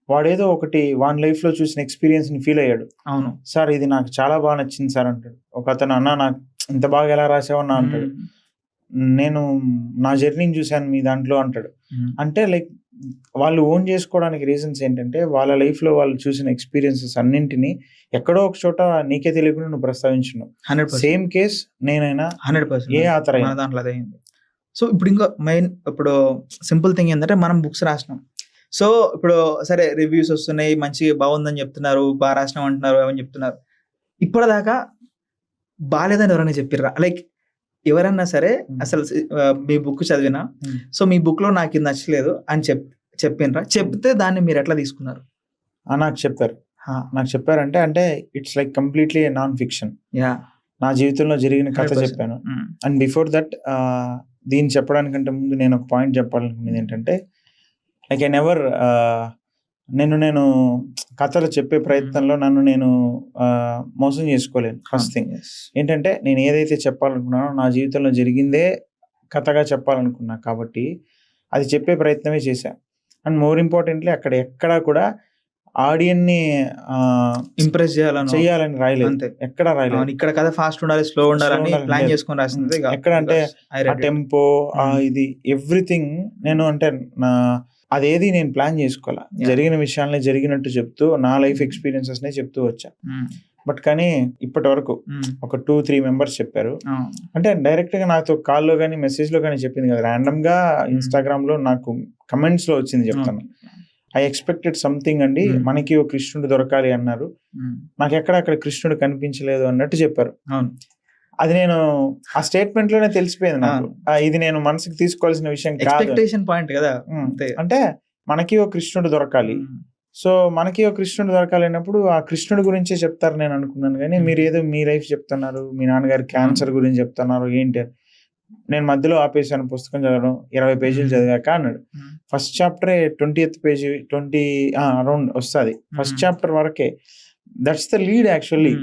వాడేదో ఒకటి వాడి లైఫ్ లో చూసిన ఎక్స్పీరియన్స్ ని ఫీల్ అయ్యాడు. అవును సార్, ఇది నాకు చాలా బాగా నచ్చింది సార్ అంటాడు. ఒక అతను, అన్న నాకు ఇంత బాగా ఎలా రాసావన్నా అంటాడు. నేను నా జర్నీని చూశాను మీ దాంట్లో అంటాడు. అంటే లైక్ వాళ్ళు ఓన్ చేసుకోవడానికి రీజన్స్ ఏంటంటే, వాళ్ళ లైఫ్ లో వాళ్ళు చూసిన ఎక్స్పీరియన్సెస్ అన్నింటినీ ఎక్కడో ఒక చోట నీకే తెలియకుండా నువ్వు ప్రస్తావించున్నావు. సేమ్ కేస్ నేనైనా 100% ఏ ఆథర్ అయినా దాంట్లో అదే అయింది. సో ఇప్పుడు ఇంకా ఇప్పుడు సింపుల్ థింగ్ ఏంటంటే, మనం బుక్స్ రాసినాం. సో ఇప్పుడు సరే రివ్యూస్ వస్తున్నాయి, మంచిగా బాగుందని చెప్తున్నారు, బాగా రాసినాం అంటున్నారు, అవన్నీ చెప్తున్నారు. ఇప్పటిదాకా బాగాలేదని ఎవరైనా చెప్పిర్రా? లైక్ ఎవరన్నా సరే అసలు మీ బుక్ చదివినా, సో మీ బుక్ లో నాకు ఇది నచ్చలేదు అని చెప్పినరా? చెప్తే దాన్ని మీరు ఎట్లా తీసుకున్నారు? నాకు చెప్పారంటే, అంటే it's like completely non fiction. నా జీవితంలో జరిగిన కథ చెప్పాను. అండ్ బిఫోర్ దట్, దీన్ని చెప్పడానికంటే ముందు నేను ఒక పాయింట్ చెప్పాలనుకునేది ఏంటంటే, లైక్ ఐ నెవర్ నేను కథలు చెప్పే ప్రయత్నంలో నన్ను నేను మోసం చేసుకోలేను. ఫస్ట్ థింగ్ ఏంటంటే, నేను ఏదైతే చెప్పాలనుకున్నానో నా జీవితంలో జరిగిందే కథగా చెప్పాలనుకున్నా, కాబట్టి అది చెప్పే ప్రయత్నమే చేశా. అండ్ మోర్ ఇంపార్టెంట్లీ, అక్కడ ఎక్కడా కూడా ఆడియన్ని ఇంప్రెస్ చేయాలని రాయలేదు, ఎక్కడ రాయలేదు. ఇక్కడ కథ ఫాస్ట్ ఉండాలి, స్లో ఉండాలని ప్లాన్ చేసుకొని రాసింది. ఎక్కడ అంటే ఆ టెంపో, ఇది ఎవ్రీథింగ్ నేను అంటే అదేది నేను ప్లాన్ చేసుకోవాలా. జరిగిన విషయాల్ని జరిగినట్టు చెప్తూ, నా లైఫ్ ఎక్స్పీరియన్సెస్ నే చెప్తూ వచ్చా. బట్ కానీ ఇప్పటి వరకు ఒక 2-3 మెంబర్స్ చెప్పారు. అంటే డైరెక్ట్ గా నాతో కాల్లో కానీ మెసేజ్ లో కానీ చెప్పింది కదా, ర్యాండమ్ గా ఇన్స్టాగ్రామ్ లో నాకు కమెంట్స్ లో వచ్చింది చెప్తాను. ఐ ఎక్స్పెక్టెడ్ సంథింగ్ అండి, మనకి ఒక కృష్ణుడు దొరకాలి అన్నారు, నాకు అక్కడ కృష్ణుడు కనిపించలేదు అన్నట్టు చెప్పారు. అది నేను ఆ స్టేట్మెంట్ లోనే తెలిసిపోయింది నాకు, ఇది నేను మనసుకి తీసుకోవాల్సిన విషయం కాదు పాయింట్ కదా. అంటే మనకి ఒక కృష్ణుడు దొరకాలి, సో మనకి ఒక కృష్ణుడు దొరకాలి అన్నప్పుడు ఆ కృష్ణుడి గురించే చెప్తారు నేను అనుకున్నాను. కానీ మీరు ఏదో మీ లైఫ్ చెప్తున్నారు, మీ నాన్నగారి క్యాన్సర్ గురించి చెప్తున్నారు ఏంటి. నేను మధ్యలో ఆపేసాను పుస్తకం చదవడం, 20 పేజీలు చదివాక అన్నాడు. ఫస్ట్ చాప్టరే 20th పేజీ 20 అరౌండ్ వస్తుంది, ఫస్ట్ చాప్టర్ వరకే. That's the lead actually.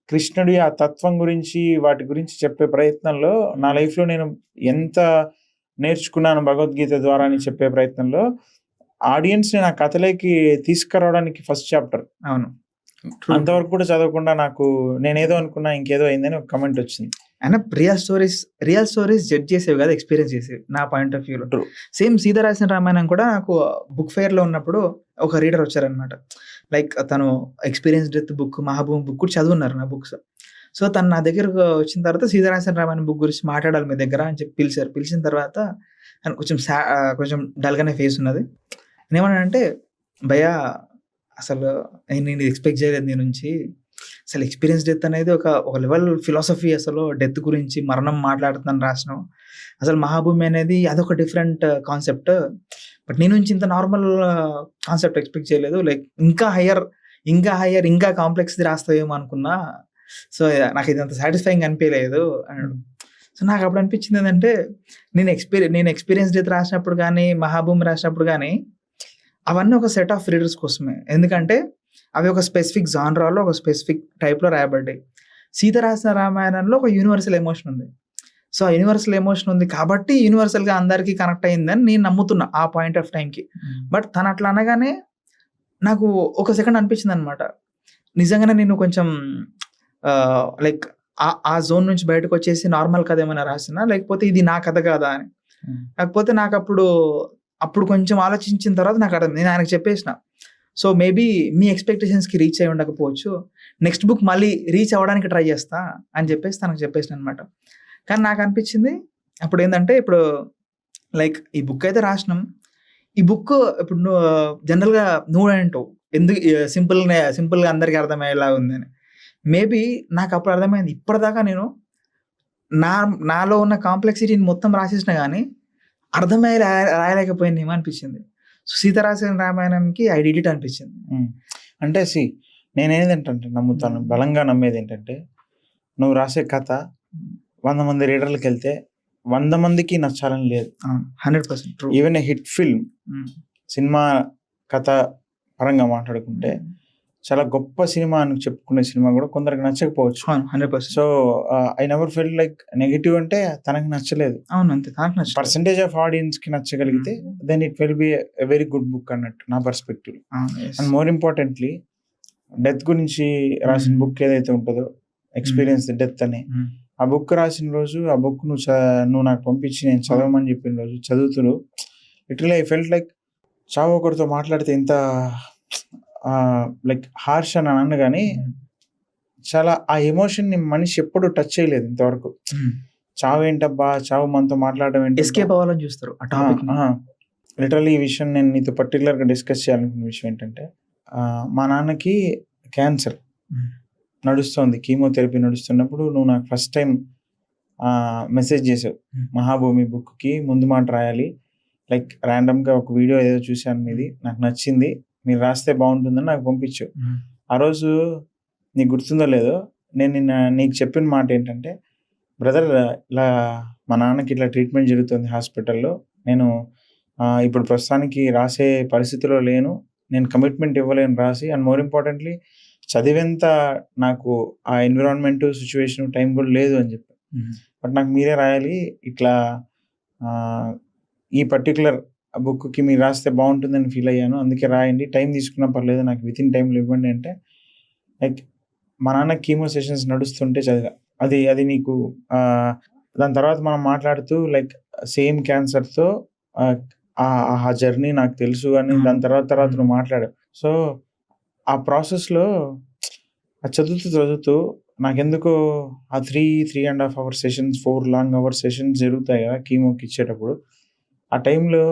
కృష్ణుడి ఆ తత్వం గురించి వాటి గురించి చెప్పే ప్రయత్నంలో నా లైఫ్ లో నేను ఎంత నేర్చుకున్నాను భగవద్గీత ద్వారా అని చెప్పే ప్రయత్నంలో ఆడియన్స్ ని నా కథలోకి తీసుకురావడానికి ఫస్ట్ చాప్టర్. అవును, అంతవరకు కూడా చదవకుండా నాకు నేనేదో అనుకున్నా ఇంకేదో అయిందని ఒక కమెంట్ వచ్చింది. అయినా రియల్ స్టోరీస్ జడ్జ్ చేసేవి కదా, ఎక్స్పీరియన్స్ చేసేవి నా పాయింట్ ఆఫ్ వ్యూలో. సేమ్ సీత రాసిన రామాయణం కూడా నాకు బుక్ ఫెయిర్ లో ఉన్నప్పుడు ఒక రీడర్ వచ్చారనమాట. లైక్ తను ఎక్స్పీరియన్స్ డెత్ బుక్ మహాభూమి బుక్ కూడా చదువున్నారు నా బుక్స్. సో తను నా దగ్గరకు వచ్చిన తర్వాత సీత రాసిన రామాయణం బుక్ గురించి మాట్లాడాలి మీ దగ్గర అని చెప్పి పిలిచారు. పిలిచిన తర్వాత కొంచెం డల్గానే ఫేస్ ఉన్నది. నేనేమన్నానంటే, భయ్యా అసలు నేను ఎక్స్పెక్ట్ చేయలేదు నీ నుంచి, అసలు ఎక్స్పీరియన్స్ డెత్ అనేది ఒక లెవెల్ ఫిలాసఫీ, అసలు డెత్ గురించి మరణం మాట్లాడుతున్నాను రాసినావు, అసలు మహాభూమి అనేది అదొక డిఫరెంట్ కాన్సెప్ట్, బట్ నీ నుంచి ఇంత నార్మల్ కాన్సెప్ట్ ఎక్స్పెక్ట్ చేయలేదు, లైక్ ఇంకా హయ్యర్ ఇంకా కాంప్లెక్స్ రాస్తావేమో అనుకున్నా, సో నాకు ఇది అంత సాటిస్ఫైయింగ్ అనిపించలేదు అన్నాడు. సో నాకు అప్పుడు అనిపించింది ఏంటంటే, నేను ఎక్స్పీరియన్స్ డెత్ రాసినప్పుడు కానీ మహాభూమి రాసినప్పుడు కానీ అవన్నీ ఒక సెట్ ఆఫ్ రీడర్స్ కోసమే, ఎందుకంటే అవి ఒక స్పెసిఫిక్ జాన్రాలో ఒక స్పెసిఫిక్ టైప్లో రాయబడ్డాయి. సీత రాసిన రామాయణంలో ఒక యూనివర్సల్ ఎమోషన్ ఉంది. సో ఆ యూనివర్సల్ ఎమోషన్ ఉంది కాబట్టి యూనివర్సల్గా అందరికీ కనెక్ట్ అయిందని నేను నమ్ముతున్నా ఆ పాయింట్ ఆఫ్ టైంకి. బట్ తను అట్లా అనగానే నాకు ఒక సెకండ్ అనిపించింది అనమాట, నిజంగానే నేను కొంచెం లైక్ ఆ జోన్ నుంచి బయటకు వచ్చేసి నార్మల్ కథ ఏమైనా రాసినా, లేకపోతే ఇది నా కథ కాదా అని. కాకపోతే నాకు అప్పుడు కొంచెం ఆలోచించిన తర్వాత నాకు అర్థం, నేను ఆయనకు చెప్పేసిన, సో మేబీ మీ ఎక్స్పెక్టేషన్స్కి రీచ్ అయి ఉండకపోవచ్చు, నెక్స్ట్ బుక్ మళ్ళీ రీచ్ అవ్వడానికి ట్రై చేస్తా అని చెప్పేసి తనకు చెప్పేసిన అనమాట. కానీ నాకు అనిపించింది అప్పుడు ఏంటంటే, ఇప్పుడు లైక్ ఈ బుక్ అయితే రాసినాం, ఈ బుక్ ఇప్పుడు జనరల్గా నువ్వు అంటావు ఎందుకు సింపుల్గా అందరికీ అర్థమయ్యేలా ఉందని. మేబీ నాకు అప్పుడు అర్థమైంది, ఇప్పటిదాకా నేను నాలో ఉన్న కాంప్లెక్సిటీని మొత్తం రాసేసిన కానీ అర్థమయ్యే రాయలేకపోయింది ఏమో అనిపించింది. సో సీత రాసిన రామాయణంకి ఐ డిడ్ ఇట్ అనిపించింది. అంటే నేనేంటంటే నమ్ముతాను, బలంగా నమ్మేది ఏంటంటే, నువ్వు రాసే కథ 100 మంది రీడర్లకు వెళ్తే 100 మందికి నచ్చాలని లేదు. 100% true. Even a hit film, cinema కథ పరంగా మాట్లాడుకుంటే చాలా గొప్ప సినిమా అని చెప్పుకునే సినిమా కూడా కొందరికి నచ్చకపోవచ్చు. 100%. So I never felt like negative అంటే తనకు నచ్చలేదు. అవును, అంతే, తనకు నచ్చలేదు. పర్సెంటేజ్ ఆఫ్ ఆడియన్స్ కి నచ్చగలిగితే then it will be a very good book అన్నట్టు నా perspective. And more importantly death గురించి రాసిన బుక్ ఏదైతే ఉంటుందో, ఎక్స్పీరియన్స్ ది డెత్ అని, ఆ బుక్ రాసిన రోజు, ఆ బుక్ నువ్వు నాకు పంపించి నేను చదవమని చెప్పిన రోజు చదువుతూ లిటరల్లీ ఐ ఫెల్ట్ లైక్ చావు ఒకరితో మాట్లాడితే ఎంత లైక్ హార్ష్ అని అన్నాను, కానీ చాలా ఆ ఎమోషన్ ని మనిషి ఎప్పుడు టచ్ చేయలేదు ఇంతవరకు. చావు ఏంటబ్బా, చావు మనతో మాట్లాడడం ఏంటి, ఎస్కేప్ అవ్వాలని చూస్తారు ఆ టాపిక్. లిటరల్లీ ఈ విషయం నేను నీతో పర్టికులర్ గా డిస్కస్ చేయాలనుకున్న విషయం ఏంటంటే, మా నాన్నకి క్యాన్సర్ నడుస్తుంది, కీమోథెరపీ నడుస్తున్నప్పుడు నువ్వు నాకు ఫస్ట్ టైం మెసేజ్ చేసావు, మహాభూమి బుక్ కి ముందు మాట రాయాలి, లైక్ ర్యాండమ్ గా ఒక వీడియో ఏదో చూశాను మీది, నాకు నచ్చింది, మీరు రాస్తే బాగుంటుందని నాకు పంపించు. ఆ రోజు నీకు గుర్తుందో లేదో, నేను నీకు చెప్పిన మాట ఏంటంటే, బ్రదర్ ఇలా మా నాన్నకి ఇట్లా ట్రీట్మెంట్ జరుగుతుంది హాస్పిటల్లో, నేను ఇప్పుడు ప్రస్తుతానికి రాసే పరిస్థితిలో లేను, నేను కమిట్మెంట్ ఇవ్వలేను రాసి, అండ్ మోర్ ఇంపార్టెంట్లీ చదివేంత నాకు ఆ ఎన్విరాన్మెంట్ సిచ్యువేషన్ టైం కూడా లేదు అని చెప్పి, బట్ నాకు మీరే రాయాలి, ఇట్లా ఈ పర్టికులర్ బుక్కి మీరు రాస్తే బాగుంటుందని ఫీల్ అయ్యాను, అందుకే రాయండి, టైం తీసుకున్నా పర్లేదు, నాకు విత్ ఇన్ టైంలో ఇవ్వండి అంటే, లైక్ మా నాన్న కీమో సెషన్స్ నడుస్తుంటే చదివా. అది నీకు దాని తర్వాత మనం మాట్లాడుతూ లైక్ సేమ్ క్యాన్సర్తో ఆ జర్నీ నాకు తెలుసు అని దాని తర్వాత నువ్వు మాట్లాడావు. సో ఆ ప్రాసెస్లో అది చదువుతూ నాకెందుకో ఆ 3.5 hour sessions, 4 long hour sessions జరుగుతాయి కదా కీమోకి ఇచ్చేటప్పుడు. ఆ టైంలో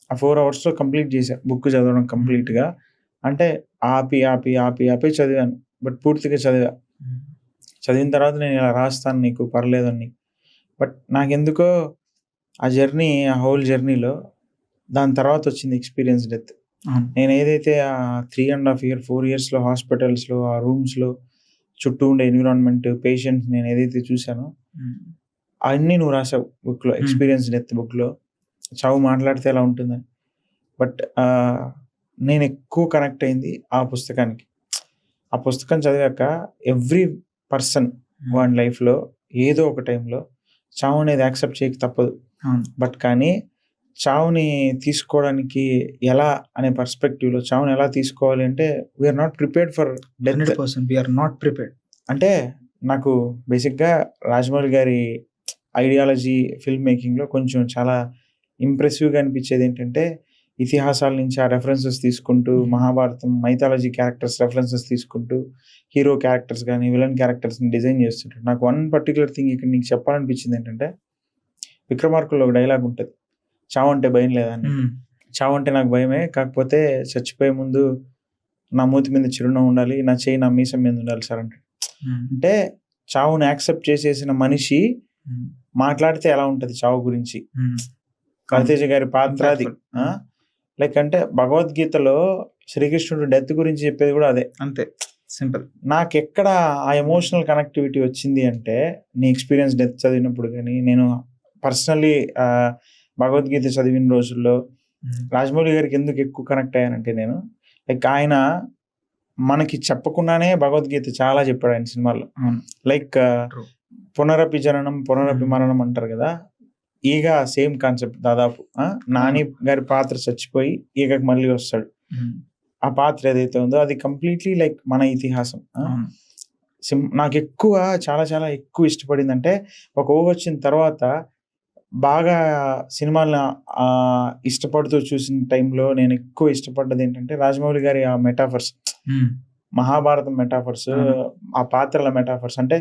ఆ 4 hours కంప్లీట్ చేశా బుక్ చదవడం కంప్లీట్‌గా. అంటే ఆపి చదివాను. బట్ పూర్తిగా చదివిన తర్వాత నేను ఇలా రాస్తాను నీకు పర్లేదని. బట్ నాకెందుకో ఆ జర్నీ, ఆ హోల్ జర్నీలో దాని తర్వాత వచ్చింది ఎక్స్‌పీరియన్స్ డెత్. నేను ఏదైతే 3.5 year, 4 yearsలో హాస్పిటల్స్‌లో, ఆ రూమ్స్‌లో చుట్టూ ఉండే ఎన్విరాన్మెంట్, పేషెంట్స్ నేను ఏదైతే చూసానో అన్నీ నువ్వు రాసావు బుక్‌లో, ఎక్స్‌పీరియన్స్ డెత్ బుక్‌లో. చావు మాట్లాడితే ఎలా ఉంటుందని. బట్ నేను ఎక్కువ కనెక్ట్ అయింది ఆ పుస్తకానికి. ఆ పుస్తకం చదివాక ఎవ్రీ పర్సన్ వాడి లైఫ్‌లో ఏదో ఒక టైంలో చావు అనేది యాక్సెప్ట్ చేయక తప్పదు. బట్ కానీ చావుని తీసుకోవడానికి ఎలా అనే పర్స్పెక్టివ్‌లో చావుని ఎలా తీసుకోవాలి అంటే we're not prepared for death. 100% we're not prepared. అంటే నాకు బేసిక్‌గా రాజమౌళి గారి ఐడియాలజీ ఫిల్మ్ మేకింగ్‌లో కొంచెం చాలా ఇంప్రెసివ్‌గా అనిపించేది ఏంటంటే, ఇతిహాసాల నుంచి ఆ రెఫరెన్సెస్ తీసుకుంటూ, మహాభారతం మైథాలజీ క్యారెక్టర్స్ రెఫరెన్సెస్ తీసుకుంటూ, హీరో క్యారెక్టర్స్ గానీ, విలన్ క్యారెక్టర్స్‌ని డిజైన్ చేస్తుంటాడు. నాకు వన్ పర్టిక్యులర్ థింగ్ ఇక్కడ నీకు చెప్పాలనిపించింది ఏంటంటే, విక్రమార్కుడులో ఒక డైలాగ్ ఉంటది. చావంటే భయం లేదా అని. చావంటే నాకు భయమే, కాకపోతే చచ్చిపోయే ముందు నా మూతి మీద చిరునవ్వు ఉండాలి, నా చెయ్యి నా మీసం మీద ఉండాలి సార్ అంటాడు. అంటే చావుని యాక్సెప్ట్ చేసేసిన మనిషి మాట్లాడితే ఎలా ఉంటది చావు గురించి. రవితేజ గారి పాత్ర అది. లైక్ అంటే భగవద్గీతలో శ్రీకృష్ణుడు డెత్ గురించి చెప్పేది కూడా అదే. అంతే సింపుల్. నాకెక్కడ ఆ ఎమోషనల్ కనెక్టివిటీ వచ్చింది అంటే, నీ ఎక్స్పీరియన్స్ డెత్ చదివినప్పుడు కానీ, నేను పర్సనల్లీ భగవద్గీత చదివిన రోజుల్లో రాజమౌళి గారికి ఎందుకు ఎక్కువ కనెక్ట్ అయ్యానంటే, నేను లైక్ ఆయన మనకి చెప్పకుండానే భగవద్గీత చాలా చెప్పాడు ఆయన సినిమాల్లో. లైక్ పునరపి జననం పునరపి మరణం అంటారు కదా, ఈగ సేమ్ కాన్సెప్ట్ దాదాపు. నాని గారి పాత్ర చచ్చిపోయి ఈగకి మళ్ళీ వస్తాడు. ఆ పాత్ర ఏదైతే ఉందో అది కంప్లీట్లీ లైక్ మన ఇతిహాసం. నాకు ఎక్కువ చాలా చాలా ఎక్కువ ఇష్టపడింది అంటే, ఒక ఊహ వచ్చిన తర్వాత బాగా సినిమాలను ఇష్టపడుతూ చూసిన టైంలో నేను ఎక్కువ ఇష్టపడ్డది ఏంటంటే, రాజమౌళి గారి ఆ మెటాఫర్స్, మహాభారతం మెటాఫర్స్, ఆ పాత్రల మెటాఫర్స్. అంటే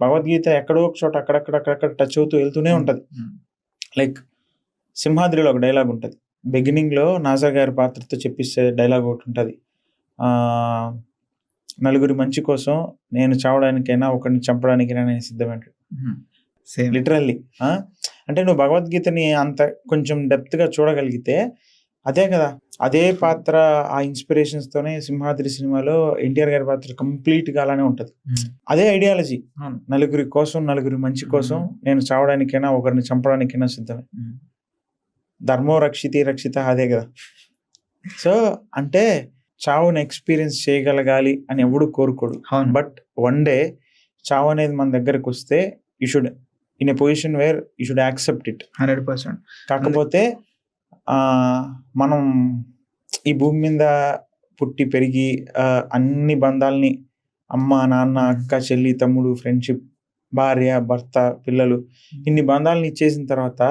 భగవద్గీత ఎక్కడో ఒక చోట అక్కడక్కడ టచ్ అవుతూ వెళ్తూనే ఉంటది. లైక్ సింహాద్రిలో ఒక డైలాగ్ ఉంటుంది. బిగినింగ్లో నాజర్ గారి పాత్రతో చెప్పిస్తే డైలాగ్ ఒకటి ఉంటుంది. నలుగురి మంచి కోసం నేను చావడానికైనా ఒకరిని చంపడానికైనా నేను సిద్ధమంటాడు. లిటరల్లీ. అంటే నువ్వు భగవద్గీతని అంత కొంచెం డెప్త్గా చూడగలిగితే అదే కదా, అదే పాత్ర, ఆ ఇన్స్పిరేషన్స్ తోనే సింహాద్రి సినిమాలో ఎన్టీఆర్ గారి పాత్ర కంప్లీట్ గా అలానే ఉంటది. అదే ఐడియాలజీ, నలుగురి కోసం, నలుగురి మంచి కోసం నేను చావడానికైనా ఒకరిని చంపడానికైనా సిద్ధమే. ధర్మో రక్షితి రక్షిత అదే కదా. సో అంటే చావుని ఎక్స్పీరియన్స్ చేయగలగాలి అని ఎవడు కోరుకోడు. బట్ వన్ డే చావు అనేది మన దగ్గరకు వస్తే you should in a position where you should accept it 100%. కాకపోతే మనం ఈ భూమి మీద పుట్టి పెరిగి అన్ని బంధాలని, అమ్మ నాన్న, అక్క చెల్లి తమ్ముడు, ఫ్రెండ్షిప్, భార్య భర్త, పిల్లలు, ఇన్ని బంధాలని ఇచ్చేసిన తర్వాత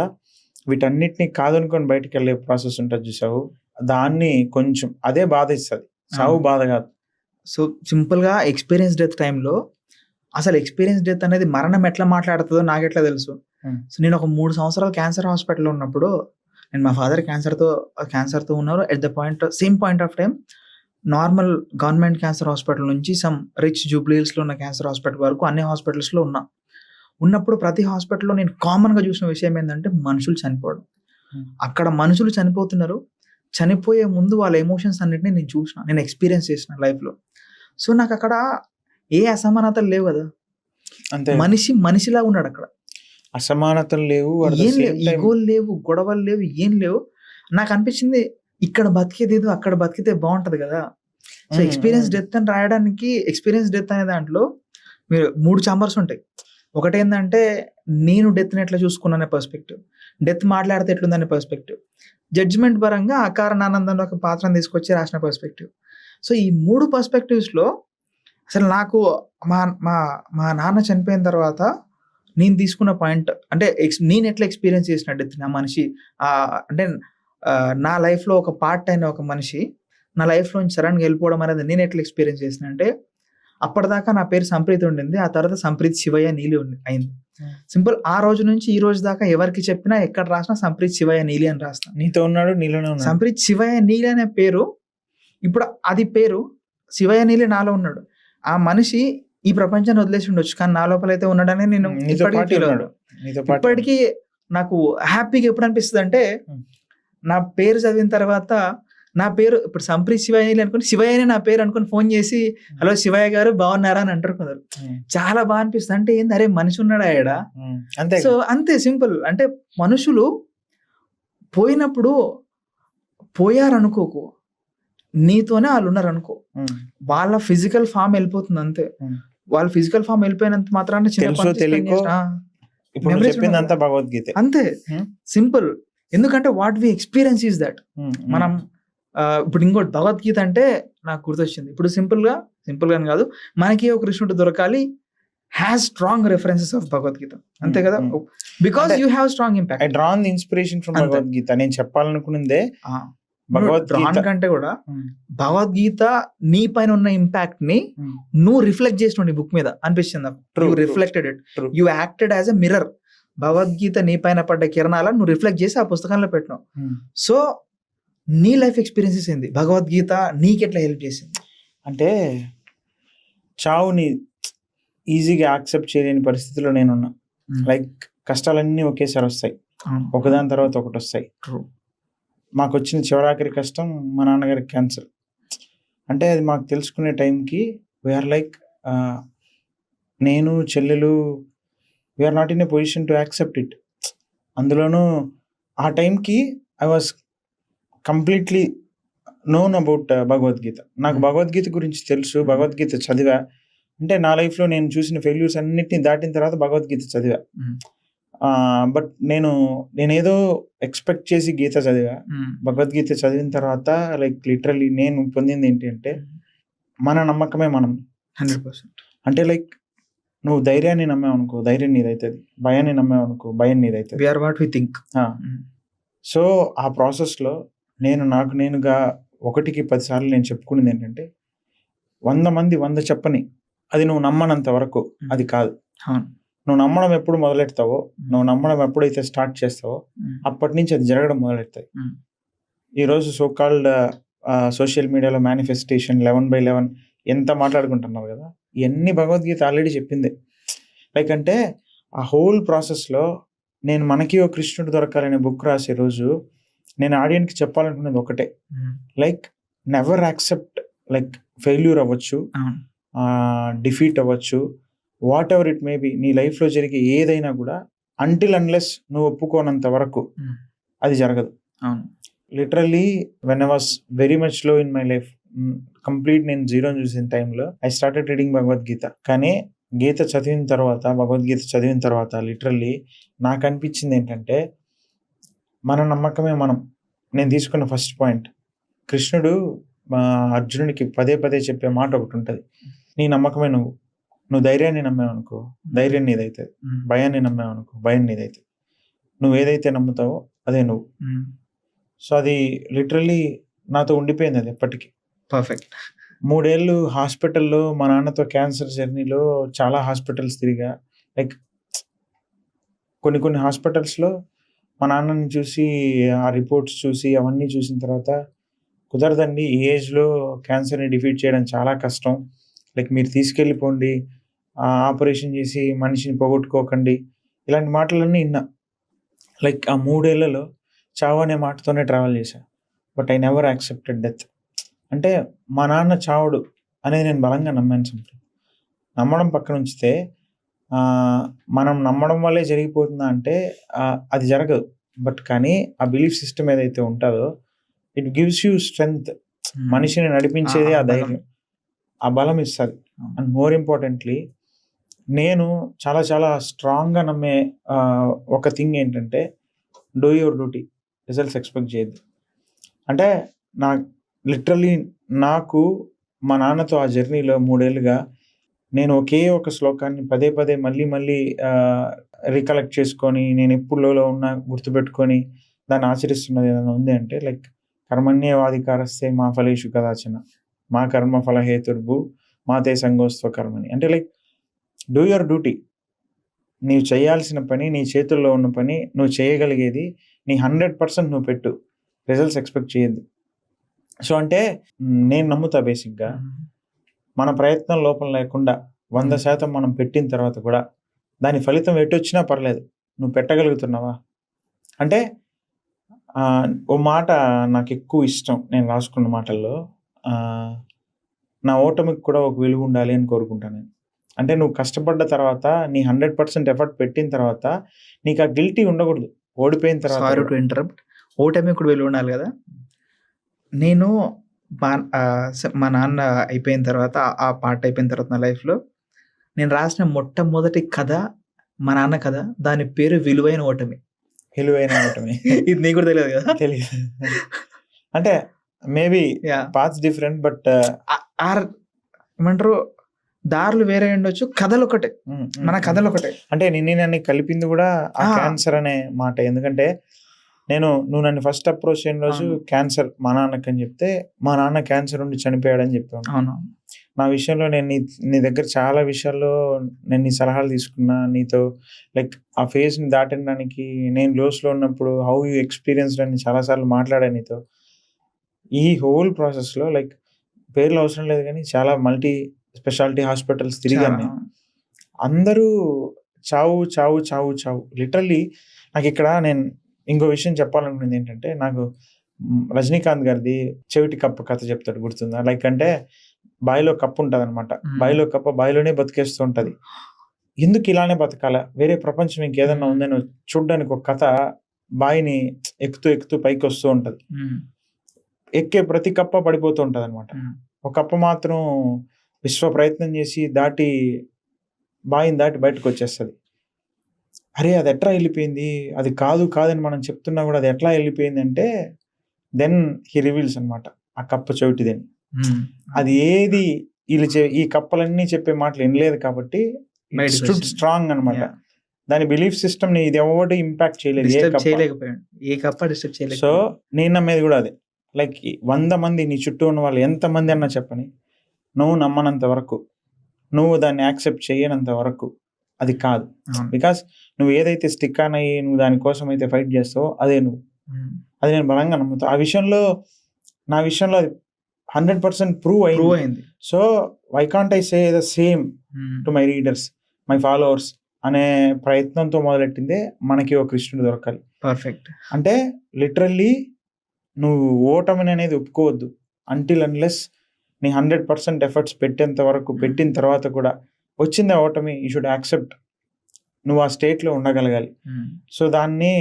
వీటన్నిటిని కాదనుకొని బయటకు వెళ్ళే ప్రాసెస్ ఉంటుంది చూసావు, దాన్ని కొంచెం అదే బాధ ఇస్తుంది. చావు బాధ కాదు. సో సింపుల్గా ఎక్స్పీరియన్స్ డెత్ టైంలో అసలు ఎక్స్పీరియన్స్ డెత్ అనేది మరణం ఎట్లా మాట్లాడుతుందో నాకు ఎట్లా తెలుసు. సో నేను ఒక 3 సంవత్సరాలు క్యాన్సర్ హాస్పిటల్లో ఉన్నప్పుడు, నేను మా ఫాదర్ క్యాన్సర్తో ఉన్నారు. At the same point of time normal government cancer hospital నుంచి సమ్ రిచ్ జూబ్లీహిల్స్లో ఉన్న క్యాన్సర్ హాస్పిటల్ వరకు అన్ని హాస్పిటల్స్లో ఉన్నప్పుడు ప్రతి హాస్పిటల్లో నేను కామన్గా చూసిన విషయం ఏంటంటే మనుషులు చనిపోవడం. అక్కడ మనుషులు చనిపోతున్నారు, చనిపోయే ముందు వాళ్ళ ఎమోషన్స్ అన్నిటిని నేను చూసిన, నేను ఎక్స్పీరియన్స్ చేసిన లైఫ్లో. సో నాకు అక్కడ ఏ అసమానతలు లేవు కదా, అంతే, మనిషిలా ఉన్నాడు అక్కడ. అసమానతలు లేవు, ఈగోలు లేవు, గొడవలు లేవు, ఏం లేవు. నాకు అనిపించింది ఇక్కడ బతికేదేదో అక్కడ బతికితే బాగుంటది కదా. సో ఎక్స్పీరియన్స్ డెత్ అని రాయడానికి, ఎక్స్పీరియన్స్ డెత్ అనే దాంట్లో మీరు 3 ఛాంబర్స్ ఉంటాయి. ఒకటి ఏంటంటే నేను డెత్ని ఎట్లా చూసుకున్నానే పర్స్పెక్టివ్, డెత్ మాట్లాడితే ఎట్లుందనే పర్స్పెక్టివ్, జడ్జిమెంట్ పరంగా అకారణానందంలో ఒక పాత్రను తీసుకొచ్చి రాసిన పర్స్పెక్టివ్. సో ఈ 3 పర్స్పెక్టివ్స్లో అసలు నాకు మా నాన్న చనిపోయిన తర్వాత నేను తీసుకున్న పాయింట్ అంటే నేను ఎట్లా ఎక్స్పీరియన్స్ చేసిన డెత్, నా మనిషి అంటే నా లైఫ్లో ఒక పార్ట్ అయిన ఒక మనిషి నా లైఫ్లో నుంచి సడన్గా వెళ్ళిపోవడం అనేది నేను ఎట్లా ఎక్స్పీరియన్స్ చేసిన అంటే, అప్పటిదాకా నా పేరు సంప్రీత్ ఉండింది, ఆ తర్వాత సంప్రీత్ శివయ్య నీలి అయింది. సింపుల్. ఆ రోజు నుంచి ఈ రోజు దాకా ఎవరికి చెప్పినా ఎక్కడ రాసినా సంప్రీత్ శివయ్య నీలి అని రాస్తాను. నీతో ఉన్నాడు, నీలోనే ఉన్నాడు. సంప్రీత్ శివయ్య నీలి అనే పేరు ఇప్పుడు అది పేరు, శివయ్య నీలి నాలో ఉన్నాడు. ఆ మనిషి ఈ ప్రపంచాన్ని వదిలేసి ఉండొచ్చు, కానీ నా లోపల అయితే ఉన్నాడని నేను ఇప్పటికీ నాకు హ్యాపీగా ఎప్పుడు అనిపిస్తుంది అంటే, నా పేరు చదివిన తర్వాత నా పేరు ఇప్పుడు సంప్రీత్ శివయ్య అనుకుని శివయ్యనే నా పేరు అనుకుని ఫోన్ చేసి హలో శివయ్య గారు బాగున్నారా అని అంటారు కొందరు. చాలా బాగా అనిపిస్తుంది. అంటే ఏంది, అరే మనిషి ఉన్నాడా ఆడ. సో అంతే సింపుల్. అంటే మనుషులు పోయినప్పుడు పోయారనుకోకు, నీతోనే వాళ్ళు ఉన్నారు అనుకో, వాళ్ళ ఫిజికల్ ఫామ్ వెళ్ళిపోతుంది అంతే. వాళ్ళ ఫిజికల్ ఫామ్ వెళ్ళిపోయినంత మాత్రాన చెప్పిందంతా భగవద్గీత అంతే సింపుల్. ఎందుకంటే what we experience is that. మనం ఇప్పుడు ఇంకోటి భగవద్గీత అంటే నాకు గుర్తొచ్చింది. ఇప్పుడు సింపుల్ గా కాదు, మనకి ఒక కృష్ణుడు దొరకాలి has strong references of Bhagavad Gita, అంతే కదా, because you have strong impact. I drawn the inspiration from Bhagavad Gita. నేను చెప్పాలనుకున్నదే భగవద్గీత కంటే కూడా భగవద్గీత నీ పైన ఉన్న ఇంపాక్ట్ ని నువ్వు రిఫ్లెక్ట్ చేసిన బుక్ మీద అనిపిస్తుంది. You reflected it, you acted as a mirror. Bhagavad Gita నీ పైన పడ్డ కిరణాలను నువ్వు రిఫ్లెక్ట్ చేసి ఆ పుస్తకంలో పెట్టినావు. సో నీ లైఫ్ ఎక్స్పీరియన్సెస్ ఏంది, భగవద్గీత నీకెట్లా హెల్ప్ చేసింది? అంటే చావుని ఈజీగా యాక్సెప్ట్ చేయలేని పరిస్థితిలో నేనున్నా. లైక్ కష్టాలన్నీ ఒకేసారి వస్తాయి, ఒకదాని తర్వాత ఒకటి వస్తాయి. మాకు వచ్చిన చివరాఖరి కష్టం మా నాన్నగారికి క్యాన్సర్. అంటే అది మాకు తెలుసుకునే టైంకి వీఆర్ లైక్, నేను చెల్లెలు we're not in a position to accept it. అందులోనూ ఆ టైంకి I was completely known about Bhagavad Gita. నాకు భగవద్గీత గురించి తెలుసు, భగవద్గీత చదివా. అంటే నా లైఫ్లో నేను చూసిన ఫెయిల్యూర్స్ అన్నిటిని దాటిన తర్వాత భగవద్గీత చదివా. బట్ నేనేదో ఎక్స్పెక్ట్ చేసి గీత చదివా. భగవద్గీత చదివిన తర్వాత లైక్ లిటరల్లీ నేను పొందింది ఏంటి అంటే, మన నమ్మకమే మనం 100%. అంటే లైక్ నువ్వు ధైర్యాన్ని నమ్మావు అనుకో, ధైర్యం నీదైతుంది. భయాన్ని నమ్మావు అనుకో, భయం నీదైతుంది. We are what we think. So ఆ ప్రాసెస్లో నాకు నేనుగా 1కి 10 సార్లు నేను చెప్పుకునేది ఏంటంటే, 100 మంది 100 చెప్పని అది నువ్వు నమ్మనంత వరకు అది కాదు. నువ్వు నమ్మడం ఎప్పుడు మొదలెడతావో, నువ్వు నమ్మడం ఎప్పుడైతే స్టార్ట్ చేస్తావో అప్పటి నుంచి అది జరగడం మొదలెడతాయి. ఈరోజు సోకాల్డ్ సోషల్ మీడియాలో మేనిఫెస్టేషన్ 11/11 ఎంత మాట్లాడుకుంటున్నారు కదా, ఇవన్నీ భగవద్గీత ఆల్రెడీ చెప్పింది. లైక్ అంటే ఆ హోల్ ప్రాసెస్లో నేను మనకి ఓ కృష్ణుడు దొరకాలనే బుక్ రాసే రోజు నేను ఆడియన్స్కి చెప్పాలనుకునేది ఒకటే, like never accept like failure అవ్వచ్చు, డిఫీట్ అవ్వచ్చు, what ever it may be, నీ లైఫ్లో జరిగే ఏదైనా కూడా అంటిల్ అన్లెస్ నువ్వు ఒప్పుకోనంత వరకు అది జరగదు. Literally when I was very much లో ఇన్ మై లైఫ్, కంప్లీట్ నేను జీరోని చూసిన టైంలో ఐ స్టార్టెడ్ రీడింగ్ భగవద్గీత. కానీ భగవద్గీత చదివిన తర్వాత లిటరల్లీ నాకు అనిపించింది ఏంటంటే, మన నమ్మకమే మనం. నేను తీసుకున్న ఫస్ట్ పాయింట్, కృష్ణుడు అర్జునుడికి పదే పదే చెప్పే మాట ఒకటి ఉంటుంది, నీ నమ్మకమే నువ్వు ధైర్యాన్ని నమ్మావు అనుకో, ధైర్యం నీదైతుంది. భయాన్ని నమ్మావు అనుకో, భయం నీదైతుంది. నువ్వు ఏదైతే నమ్ముతావో అదే నువ్వు. సో అది లిటరల్లీ నాతో ఉండిపోయింది అది ఎప్పటికీ. పర్ఫెక్ట్. 3 ఏళ్ళు హాస్పిటల్లో మా నాన్నతో క్యాన్సర్ జర్నీలో చాలా హాస్పిటల్స్ తిరిగా. లైక్ కొన్ని హాస్పిటల్స్లో మా నాన్నని చూసి, ఆ రిపోర్ట్స్ చూసి, అవన్నీ చూసిన తర్వాత కుదరదండి, ఈ ఏజ్లో క్యాన్సర్ని డిఫీట్ చేయడం చాలా కష్టం, లైక్ మీరు తీసుకెళ్ళిపోండి, ఆపరేషన్ చేసి మనిషిని పోగొట్టుకోకండి, ఇలాంటి మాటలన్నీ విన్నా. లైక్ ఆ 3 ఏళ్లలో చావు అనే మాటతోనే ట్రావెల్ చేశా. But I never accepted death. అంటే మా నాన్న చావుడు అనేది నేను బలంగా నమ్మాను. నమ్మడం పక్కన ఉంచితే, మనం నమ్మడం వల్లే జరిగిపోతుందా అంటే అది జరగదు. బట్ కానీ ఆ బిలీఫ్ సిస్టమ్ ఏదైతే ఉంటుందో ఇట్ గివ్స్ యూ స్ట్రెంగ్త్. మనిషిని నడిపించేది ఆ ధైర్యం, ఆ బలం ఇస్తుంది. అండ్ మోర్ ఇంపార్టెంట్లీ నేను చాలా చాలా స్ట్రాంగ్గా నమ్మే ఒక థింగ్ ఏంటంటే, do your duty, results expect చేయద్దు. అంటే లిటరల్లీ నాకు మా నాన్నతో ఆ జర్నీలో 3 ఏళ్ళుగా నేను ఒకే ఒక శ్లోకాన్ని పదే పదే మళ్ళీ రికలెక్ట్ చేసుకొని, నేను ఎప్పుడులో ఉన్నా గుర్తుపెట్టుకొని దాన్ని ఆచరిస్తున్నది ఏదైనా ఉంది అంటే, లైక్ కర్మణ్యేవాధికారస్తే మా ఫలేషు కదాచన, మా కర్మ ఫల హేతుర్భు మాతే సంగోస్త్వ కర్మని. అంటే లైక్ డూ యువర్ డ్యూటీ. నీవు చేయాల్సిన పని, నీ చేతుల్లో ఉన్న పని, నువ్వు చేయగలిగేది నీ 100% నువ్వు పెట్టు. రిజల్ట్స్ ఎక్స్పెక్ట్ చేయొద్దు. సో అంటే నేను నమ్ముతా బేసిక్గా మన ప్రయత్నం లోపం లేకుండా 100% మనం పెట్టిన తర్వాత కూడా దాని ఫలితం ఎటొచ్చినా పర్లేదు, నువ్వు పెట్టగలుగుతున్నావా అంటే. ఓ మాట నాకు ఎక్కువ ఇష్టం నేను రాసుకున్న మాటల్లో, నా ఓటమికి కూడా ఒక వెలుగు ఉండాలి అని కోరుకుంటాను నేను. అంటే నువ్వు కష్టపడ్డ తర్వాత నీ 100% ఎఫర్ట్ పెట్టిన తర్వాత నీకు ఆ గిల్టీ ఉండకూడదు ఓడిపోయిన తర్వాత. Sorry to interrupt. ఓటమి కూడా వెళ్ళి ఉండాలి కదా. నేను మా నాన్న అయిపోయిన తర్వాత, ఆ పార్ట్ అయిపోయిన తర్వాత నా లైఫ్లో నేను రాసిన మొట్టమొదటి కథ మా నాన్న కథ. దాని పేరు విలువైన ఓటమి. విలువైన ఓటమి. ఇది నీకు కూడా తెలియదు కదా? తెలియదు. అంటే మేబీ పాత్స్ డిఫరెంట్, బట్ ఏమంటారు, దారులు వేరే ఉండొచ్చు, కథలు ఒకటే, మన కథలు ఒకటే. అంటే నన్ను కలిపింది కూడా ఆ క్యాన్సర్ అనే మాట. ఎందుకంటే నువ్వు నన్ను ఫస్ట్ అప్రోచ్ అయిన రోజు క్యాన్సర్ మా నాన్నకి అని చెప్తే, మా నాన్న క్యాన్సర్ ఉండి చనిపోయాడని చెప్పాను. అవును. నా విషయంలో నేను నీ దగ్గర చాలా విషయాల్లో నేను నీ సలహాలు తీసుకున్నా. నీతో లైక్ ఆ ఫేజ్ని దాటడానికి నేను లోస్లో ఉన్నప్పుడు హౌ యూ ఎక్స్పీరియన్స్డ్ అని చాలాసార్లు మాట్లాడాను నీతో. ఈ హోల్ ప్రాసెస్లో లైక్ పేర్లు అవసరం లేదు కానీ చాలా మల్టీ స్పెషాలిటీ హాస్పిటల్స్ తిరిగాను నేను. అందరూ చావు చావు చావు చావు. లిటరల్లీ నాకు ఇక్కడ నేను ఇంకో విషయం చెప్పాలనుకునేది ఏంటంటే, నాకు రజనీకాంత్ గారిది చెవిటి కప్ప కథ చెప్తాడు, గుర్తుందా? లైక్ అంటే బావిలో కప్పు ఉంటుంది అనమాట. బావిలో కప్ప బావిలోనే బతికేస్తూ ఉంటుంది. ఎందుకు ఇలానే బతకాల, వేరే ప్రపంచం ఇంకేదన్నా ఉందని చూడడానికి ఒక కథ బావిని ఎక్కుతూ ఎక్కుతూ పైకి వస్తూ ఉంటుంది. ఎక్కే ప్రతి కప్ప పడిపోతూ ఉంటుంది అనమాట. ఒక కప్ప మాత్రం విశ్వ ప్రయత్నం చేసి బావిని దాటి బయటకు వచ్చేస్తుంది. అరే అది ఎట్లా వెళ్ళిపోయింది, అది కాదని మనం చెప్తున్నా కూడా అది ఎట్లా వెళ్ళిపోయింది అంటే, దెన్ హీ రివీల్స్ అనమాట ఆ కప్ప చెవిటిదని. అది ఏది ఈ కప్పలన్నీ చెప్పే మాటలు వినలేదు కాబట్టి స్ట్రాంగ్ అనమాట. దాని బిలీఫ్ సిస్టమ్ ని ఇది ఎవరు ఇంపాక్ట్ చేయలేదు. సో నేను నమ్మేది కూడా అదే. లైక్ 100 మంది నీ చుట్టూ ఉన్న వాళ్ళు ఎంతమంది అన్నా చెప్పని, నువ్వు నమ్మనంత వరకు, నువ్వు దాన్ని యాక్సెప్ట్ చేయనంత వరకు అది కాదు. బికాస్ నువ్వు ఏదైతే స్టిక్ ఆన్ అయ్యి నువ్వు దానికోసం అయితే ఫైట్ చేస్తావో అదే నువ్వు. అది నేను బలంగా నమ్ముతా. నా విషయంలో అది 100% ప్రూవ్ అయింది. So why can't I say the same to my readers, my followers అనే ప్రయత్నంతో మొదలెట్టిందే మనకి ఒక కృష్ణుడు దొరకాలి. పర్ఫెక్ట్. అంటే లిటరల్లీ నువ్వు ఓటమిని అనేది ఒప్పుకోవద్దు అంటిల్ అన్లెస్ నీ 100% ఎఫర్ట్స్ పెట్టేంత వరకు. పెట్టిన తర్వాత కూడా వచ్చింది ఆ ఓటమి, యూ షుడ్ యాక్సెప్ట్. నువ్వు ఆ స్టేట్లో ఉండగలగాలి. సో దాన్ని,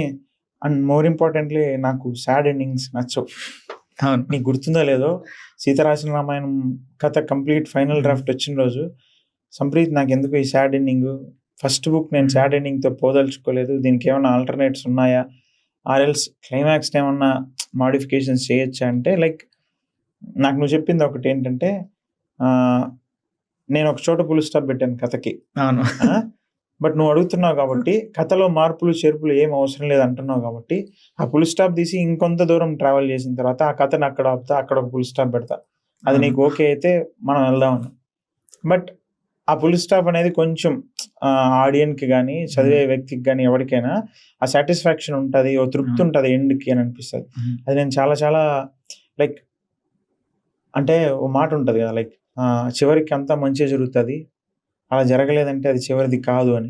అండ్ మోర్ ఇంపార్టెంట్లీ నాకు సాడ్ ఎండింగ్స్ నచ్చవు. నీకు గుర్తుందో లేదో, సీతారాసిన రామాయణం కథ కంప్లీట్ ఫైనల్ డ్రాఫ్ట్ వచ్చిన రోజు సంప్రీత్ నాకు ఎందుకు ఈ సాడ్ ఎండింగ్, ఫస్ట్ బుక్ నేను సాడ్ ఎండింగ్తో పోదలుచుకోలేదు, దీనికి ఏమైనా ఆల్టర్నేట్స్ ఉన్నాయా, ఆర్ఎల్స్ క్లైమాక్స్ ఏమన్నా మాడిఫికేషన్స్ చేయొచ్చా అంటే, లైక్ నాకు నువ్వు చెప్పింది ఒకటి ఏంటంటే, నేను ఒక చోట ఫుల్ స్టాప్ పెట్టాను కథకి. బట్ నువ్వు అడుగుతున్నావు కాబట్టి, కథలో మార్పులు చేర్పులు ఏం అవసరం లేదు అంటున్నావు కాబట్టి, ఆ ఫుల్ స్టాప్ తీసి ఇంకొంత దూరం ట్రావెల్ చేసిన తర్వాత ఆ కథను అక్కడ ఆపుతా, అక్కడ ఒక ఫుల్ స్టాప్ పెడతా. అది నీకు ఓకే అయితే మనం వెళ్దామని. బట్ ఆ ఫుల్ స్టాప్ అనేది కొంచెం ఆడియన్కి కానీ చదివే వ్యక్తికి కానీ ఎవరికైనా ఆ సాటిస్ఫాక్షన్ ఉంటుంది, ఓ తృప్తి ఉంటుంది ఎండ్కి అని అనిపిస్తుంది. అది నేను చాలా చాలా లైక్, అంటే ఓ మాట ఉంటుంది కదా, లైక్ చివరికి అంతా మంచిగా జరుగుతుంది, అలా జరగలేదంటే అది చివరిది కాదు అని.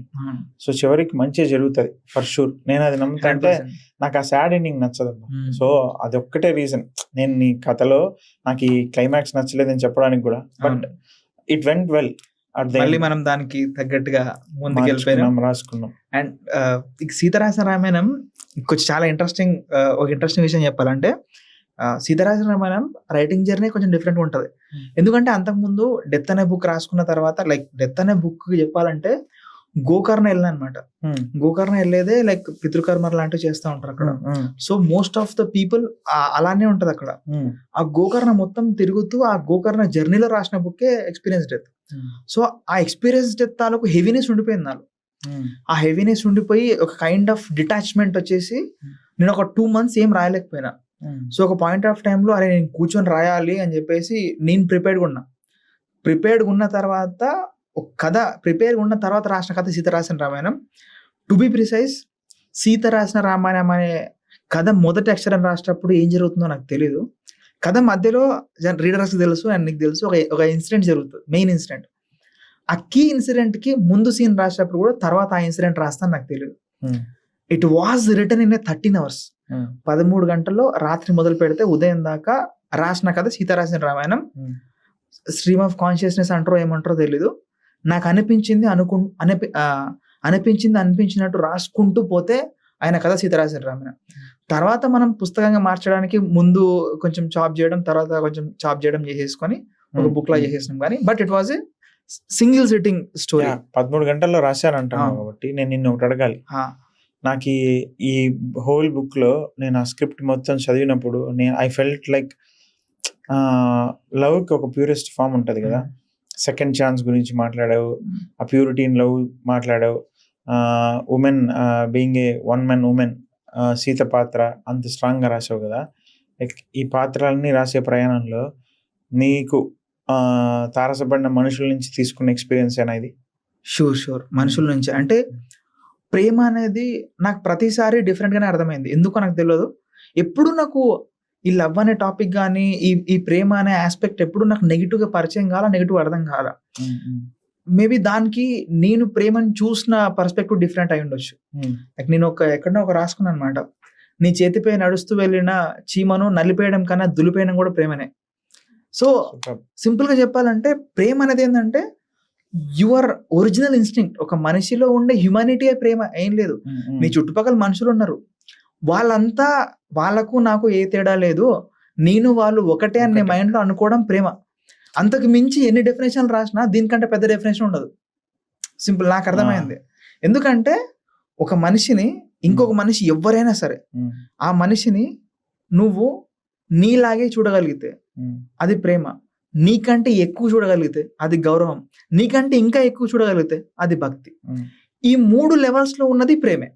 సో చివరికి మంచిగా జరుగుతుంది ఫర్ షూర్, నేను అది నమ్ముతా. అంటే నాకు ఆ సాడ్ ఎండింగ్ నచ్చదు. సో అది ఒక్కటే రీజన్, నేను నీ కథలో నాకు ఈ క్లైమాక్స్ నచ్చలేదని చెప్పడానికి కూడా. But it went well. మళ్ళీ మనం దానికి తగ్గట్టుగా ముందుకు వెళ్ళిపోయినాం, రాసుకున్నాం. అండ్ సీతారామ రామాయణం కొంచెం చాలా ఒక ఇంట్రెస్టింగ్ విషయం చెప్పాలంటే, సీతారామ రామాయణం రైటింగ్ జర్నీ కొంచెం డిఫరెంట్ ఉంటుంది. ఎందుకంటే అంతకుముందు డెత్ అనే బుక్ రాసుకున్న తర్వాత, లైక్ డెత్ అనే బుక్ చెప్పాలంటే గోకర్ణ వెళ్ళిన అనమాట. గోకర్ణ వెళ్ళేదే లైక్ పితృకర్మ లాంటివి చేస్తూ ఉంటారు అక్కడ. So most of the people అలానే ఉంటది అక్కడ. ఆ గోకర్ణ మొత్తం తిరుగుతూ ఆ గోకర్ణ జర్నీలో రాసిన బుక్కే ఎక్స్పీరియన్స్ డెత్. సో ఆ ఎక్స్పీరియన్స్ డెత్ తాలూకు హెవీనెస్ ఉండిపోయింది నాలో. ఆ హెవీనెస్ ఉండిపోయి ఒక కైండ్ ఆఫ్ డిటాచ్మెంట్ వచ్చేసి నేను ఒక 2 months ఏం రాయలేకపోయినా. సో ఒక పాయింట్ ఆఫ్ టైంలో అరే నేను కూర్చొని రాయాలి అని చెప్పేసి నేను ప్రిపేర్డ్గా ఉన్నా. ప్రిపేర్డ్గా ఉన్న తర్వాత ఒక కథ ప్రిపేర్గా ఉన్న తర్వాత రాసిన కథ సీత రాసిన Ramayanam. To be precise, Sita రాసిన రామాయణం అనే కథ మొదటి అక్షరం రాసేటప్పుడు ఏం జరుగుతుందో నాకు తెలీదు. కథ మధ్యలో రీడర్స్కి తెలుసు అండ్ నీకు తెలుసు ఒక ఇన్సిడెంట్ జరుగుతుంది, మెయిన్ ఇన్సిడెంట్. ఆ కీ ఇన్సిడెంట్కి ముందు సీన్ రాసేటప్పుడు కూడా తర్వాత ఆ ఇన్సిడెంట్ రాస్తాను నాకు తెలియదు. It was return in 13 hours. 13 గంటల్లో రాత్రి మొదలు పెడితే ఉదయం దాకా రాసిన కథ సీత రాసిన రామాయణం. స్ట్రీమ్ ఆఫ్ కాన్షియస్నెస్ అంటారో ఏమంటారో తెలీదు. నాకు అనిపించినట్టు రాసుకుంటూ పోతే ఆయన కథ సీత రాసిన రామాయణం. తర్వాత మనం పుస్తకంగా మార్చడానికి ముందు కొంచెం చాప్ చేయడం, తర్వాత కొంచెం చాప్ చేయడం చేసేసుకొని ఒక బుక్ లా చేసేసినాం. కానీ but it was a single sitting story. 13 గంటల్లో రాశానంటాను కాబట్టి నేను నిన్ను ఒకటి అడగాలి. నాకు ఈ హోల్ బుక్ లో నేను ఆ స్క్రిప్ట్ మొత్తం చదివినప్పుడు ఐ ఫెల్ట్ లైక్ లవ్ కి ఒక ప్యూరెస్ట్ ఫామ్ ఉంటది కదా. సెకండ్ ఛాన్స్ గురించి మాట్లాడావు, ఆ ప్యూరిటీ ఇన్ లవ్ మాట్లాడావు, women being a one man women, Sita పాత్ర అంత స్ట్రాంగ్ గా రాసావు కదా. లైక్ ఈ పాత్రలన్నీ రాసే ప్రయాణంలో నీకు తారసపడిన మనుషుల నుంచి తీసుకున్న ఎక్స్పీరియన్స్ ఏనా ఇది? షూర్ మనుషుల నుంచి. అంటే ప్రేమ అనేది నాకు ప్రతిసారి డిఫరెంట్ గానే అర్థమైంది. ఎందుకో నాకు తెలియదు. ఎప్పుడు నాకు ఈ లవ్ అనే టాపిక్ కానీ ఈ ప్రేమ అనే ఆస్పెక్ట్ ఎప్పుడు నాకు నెగిటివ్ గా పరిచయం కాల, నెగిటివ్ అర్థం కాల. మేబీ దానికి నేను ప్రేమను చూసిన పర్స్పెక్టివ్ డిఫరెంట్ అయి ఉండొచ్చు. లైక్ నేను ఎక్కడో రాసుకున్నాను అనమాట, నీ చేతిపై నడుస్తూ వెళ్ళిన చీమను నలిపేయడం కన్నా దులిపేయడం కూడా ప్రేమనే. సో సింపుల్ గా చెప్పాలంటే ప్రేమ అనేది ఏంటంటే యువర్ ఒరిజినల్ ఇన్స్టింక్ట్. ఒక మనిషిలో ఉండే హ్యుమానిటీ ప్రేమ ఏం లేదు. నీ చుట్టుపక్కల మనుషులు ఉన్నారు, వాళ్ళంతా వాళ్ళకు నాకు ఏ తేడా లేదు, నేను వాళ్ళు ఒకటే అనే మైండ్ లో అనుకోవడం ప్రేమ. అంతకు మించి ఎన్ని డెఫినేషన్లు రాసినా దీనికంటే పెద్ద డెఫినేషన్ ఉండదు. సింపుల్, నాకు అర్థమైంది. ఎందుకంటే ఒక మనిషిని ఇంకొక మనిషి ఎవరైనా సరే ఆ మనిషిని నువ్వు నీలాగే చూడగలిగితే అది ప్రేమ. నీకంటే ఎక్కువ చూడగలిగితే అది గౌరవం. నీకంటే ఇంకా ఎక్కువ చూడగలిగితే అది భక్తి. ఈ 3 levels లో ఉన్నది ప్రేమే.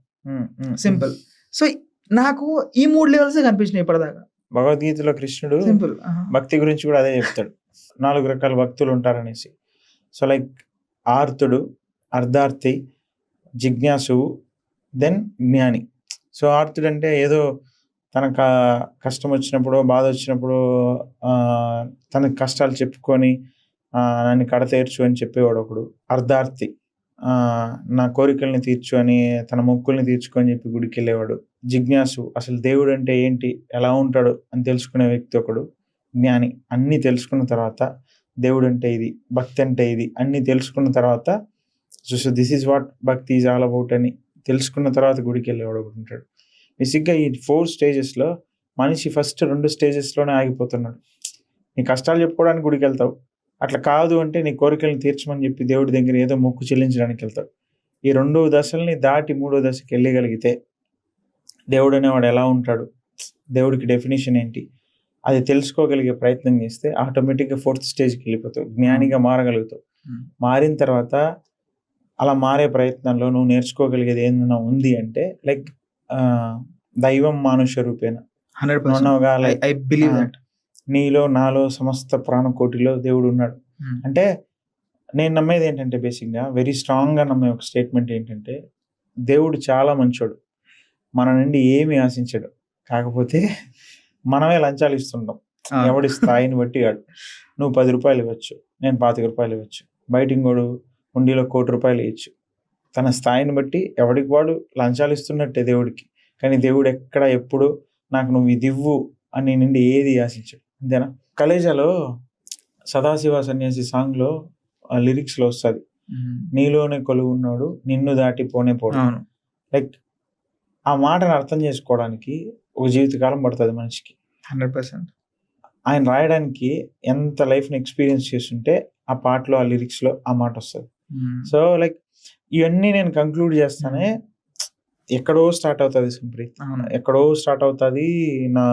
సింపుల్. సో నాకు ఈ 3 levels కనిపించినాయి ఇప్పటిదాకా. భగవద్గీతలో కృష్ణుడు సింపుల్ భక్తి గురించి కూడా అదే చెప్తాడు, 4 రకాల భక్తులు ఉంటారనేసి. సో లైక్ ఆర్తుడు, అర్ధార్థి, జిజ్ఞాసువు, దెన్ జ్ఞాని. సో ఆర్తుడు అంటే ఏదో తనకు కష్టం వచ్చినప్పుడు, బాధ వచ్చినప్పుడు తనకు కష్టాలు చెప్పుకొని నన్ను కడతేర్చు అని చెప్పేవాడు ఒకడు. అర్ధార్థి నా కోరికల్ని తీర్చు అని, తన మొక్కుల్ని తీర్చుకొని చెప్పి గుడికి వెళ్ళేవాడు. జిజ్ఞాసు అసలు దేవుడు అంటే ఏంటి, ఎలా ఉంటాడు అని తెలుసుకునే వ్యక్తి ఒకడు. జ్ఞాని అన్నీ తెలుసుకున్న తర్వాత దేవుడు అంటే ఇది, భక్తి అంటే ఇది అన్నీ తెలుసుకున్న తర్వాత సో దిస్ ఈజ్ వాట్ భక్తి ఈజ్ ఆల్ అబౌట్ అని తెలుసుకున్న తర్వాత గుడికి వెళ్ళేవాడు ఒకడు ఉంటాడు. బేసిక్గా ఈ 4 stagesలో మనిషి ఫస్ట్ 2 stagesలోనే ఆగిపోతున్నాడు. నీ కష్టాలు చెప్పుకోవడానికి గుడికి వెళ్తావు, అట్లా కాదు అంటే నీ కోరికలను తీర్చమని చెప్పి దేవుడి దగ్గర ఏదో మొక్కు చెల్లించడానికి వెళ్తాడు. ఈ 2 దశల్ని దాటి 3వ దశకి వెళ్ళగలిగితే దేవుడు అనేవాడు ఎలా ఉంటాడు, దేవుడికి డెఫినేషన్ ఏంటి, అది తెలుసుకోగలిగే ప్రయత్నం చేస్తే ఆటోమేటిక్గా 4th stageకి వెళ్ళిపోతావు, జ్ఞానిగా మారగలుగుతావు. మారిన తర్వాత అలా మారే ప్రయత్నంలో నువ్వు నేర్చుకోగలిగేది ఏదైనా ఉంది అంటే లైక్ దైవం మానుష రూపేణ, నీలో నాలో సమస్త ప్రాణకోటిలో దేవుడు ఉన్నాడు. అంటే నేను నమ్మేది ఏంటంటే బేసిక్గా వెరీ స్ట్రాంగ్గా నమ్మే ఒక స్టేట్మెంట్ ఏంటంటే దేవుడు చాలా మంచోడు, మన నుండి ఏమి ఆశించాడు, కాకపోతే మనమే లంచాలు ఇస్తుంటాం. ఎవడి స్థాయిని బట్టి కాడు. నువ్వు 10 రూపాయలు ఇవ్వచ్చు, నేను 25 రూపాయలు ఇవ్వచ్చు, బయట ఇంకోడు ఉండిలో 1 కోటి రూపాయలు ఇవ్వచ్చు. తన స్థాయిని బట్టి ఎవడికి వాడు లంచాలు ఇస్తున్నట్టే దేవుడికి. కానీ దేవుడు ఎక్కడ ఎప్పుడు నాకు నువ్వు ఇది ఇవ్వు అని నుండి ఏది ఆశించాడు, అంతేనా? కలేజాలో సదాశివ సన్యాసి సాంగ్లో లిరిక్స్లో వస్తుంది, నీలోనే కొలువు ఉన్నాడు నిన్ను దాటి పోనే పోడు. లైక్ ఆ మాటను అర్థం చేసుకోవడానికి ఒక జీవితకాలం పడుతుంది మనిషికి. 100%. ఆయన రాయడానికి ఎంత లైఫ్ని ఎక్స్పీరియన్స్ చేస్తుంటే ఆ పాటలో, ఆ లిరిక్స్లో ఆ మాట వస్తుంది. సో లైక్ ఇవన్నీ నేను కంక్లూడ్ చేస్తానే ఎక్కడో స్టార్ట్ అవుతుంది సంప్రీత్, ఎక్కడో స్టార్ట్ అవుతుంది నా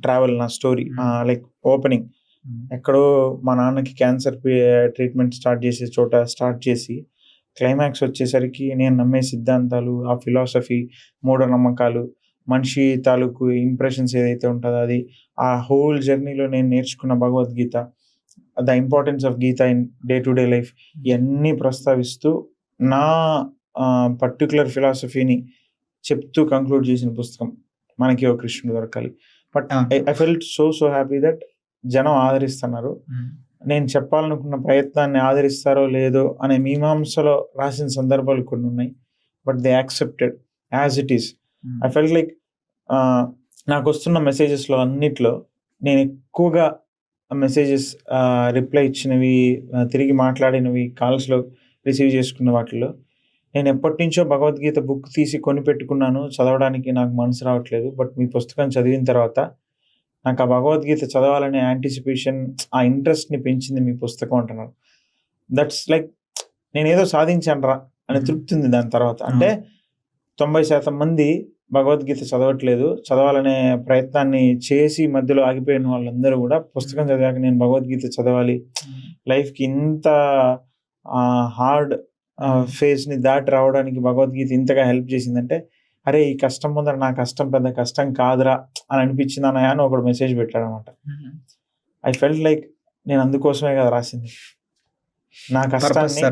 ట్రావెల్, నా స్టోరీ. లైక్ ఓపెనింగ్ ఎక్కడో మా నాన్నకి క్యాన్సర్ ట్రీట్మెంట్ స్టార్ట్ చేసే చోట స్టార్ట్ చేసి క్లైమాక్స్ వచ్చేసరికి నేను నమ్మే సిద్ధాంతాలు, ఆ ఫిలాసఫీ, మూఢనమ్మకాలు, మనిషి తాలూకు ఇంప్రెషన్స్ ఏదైతే ఉంటుందో అది, ఆ హోల్ జర్నీలో నేను నేర్చుకున్న Bhagavad Gita, the importance of Gita in day to day life ఇవన్నీ ప్రస్తావిస్తూ నా పర్టికులర్ ఫిలాసఫీని చెప్తూ కంక్లూడ్ చేసిన పుస్తకం మనకి ఓ కృష్ణుడు దొరకాలి. But I felt so happy that జనం ఆదరిస్తున్నారు. నేను చెప్పాలనుకున్న ప్రయత్నాన్ని ఆదరిస్తారో లేదో అనే మీమాంసలో రాసిన సందర్భాలు కొన్ని ఉన్నాయి. But they accepted as it is. I felt like నాకు వస్తున్న మెసేజెస్లో అన్నిట్లో నేను ఎక్కువగా మెసేజెస్ రిప్లై ఇచ్చినవి, తిరిగి మాట్లాడినవి, కాల్స్లో రిసీవ్ చేసుకున్న వాటిల్లో నేను ఎప్పటి నుంచో భగవద్గీత బుక్ తీసి కొనిపెట్టుకున్నాను, చదవడానికి నాకు మనసు రావట్లేదు. బట్ మీ పుస్తకం చదివిన తర్వాత నాకు ఆ భగవద్గీత చదవాలనే యాంటిసిపేషన్, ఆ ఇంట్రెస్ట్ని పెంచింది మీ పుస్తకం అంటున్నారు. దట్స్ లైక్ నేను ఏదో సాధించాను రా అనే తృప్తి ఉంది దాని తర్వాత. అంటే 90% మంది భగవద్గీత చదవట్లేదు, చదవాలనే ప్రయత్నాన్ని చేసి మధ్యలో ఆగిపోయిన వాళ్ళందరూ కూడా పుస్తకం చదివాక నేను భగవద్గీత చదవాలి, లైఫ్కి ఇంత హార్డ్ ఫేజ్ని దాటి రావడానికి భగవద్గీత ఇంతగా హెల్ప్ చేసిందంటే, అరే ఈ కష్టం ముందర నా కష్టం పెద్ద కష్టం కాదురా అని అనిపించింది అన్నయ్య అని ఒకడు మెసేజ్ పెట్టాడు అనమాట. ఐ ఫెల్ట్ లైక్ నేను అందుకోసమే కదా రాసింది, నా కష్టాన్ని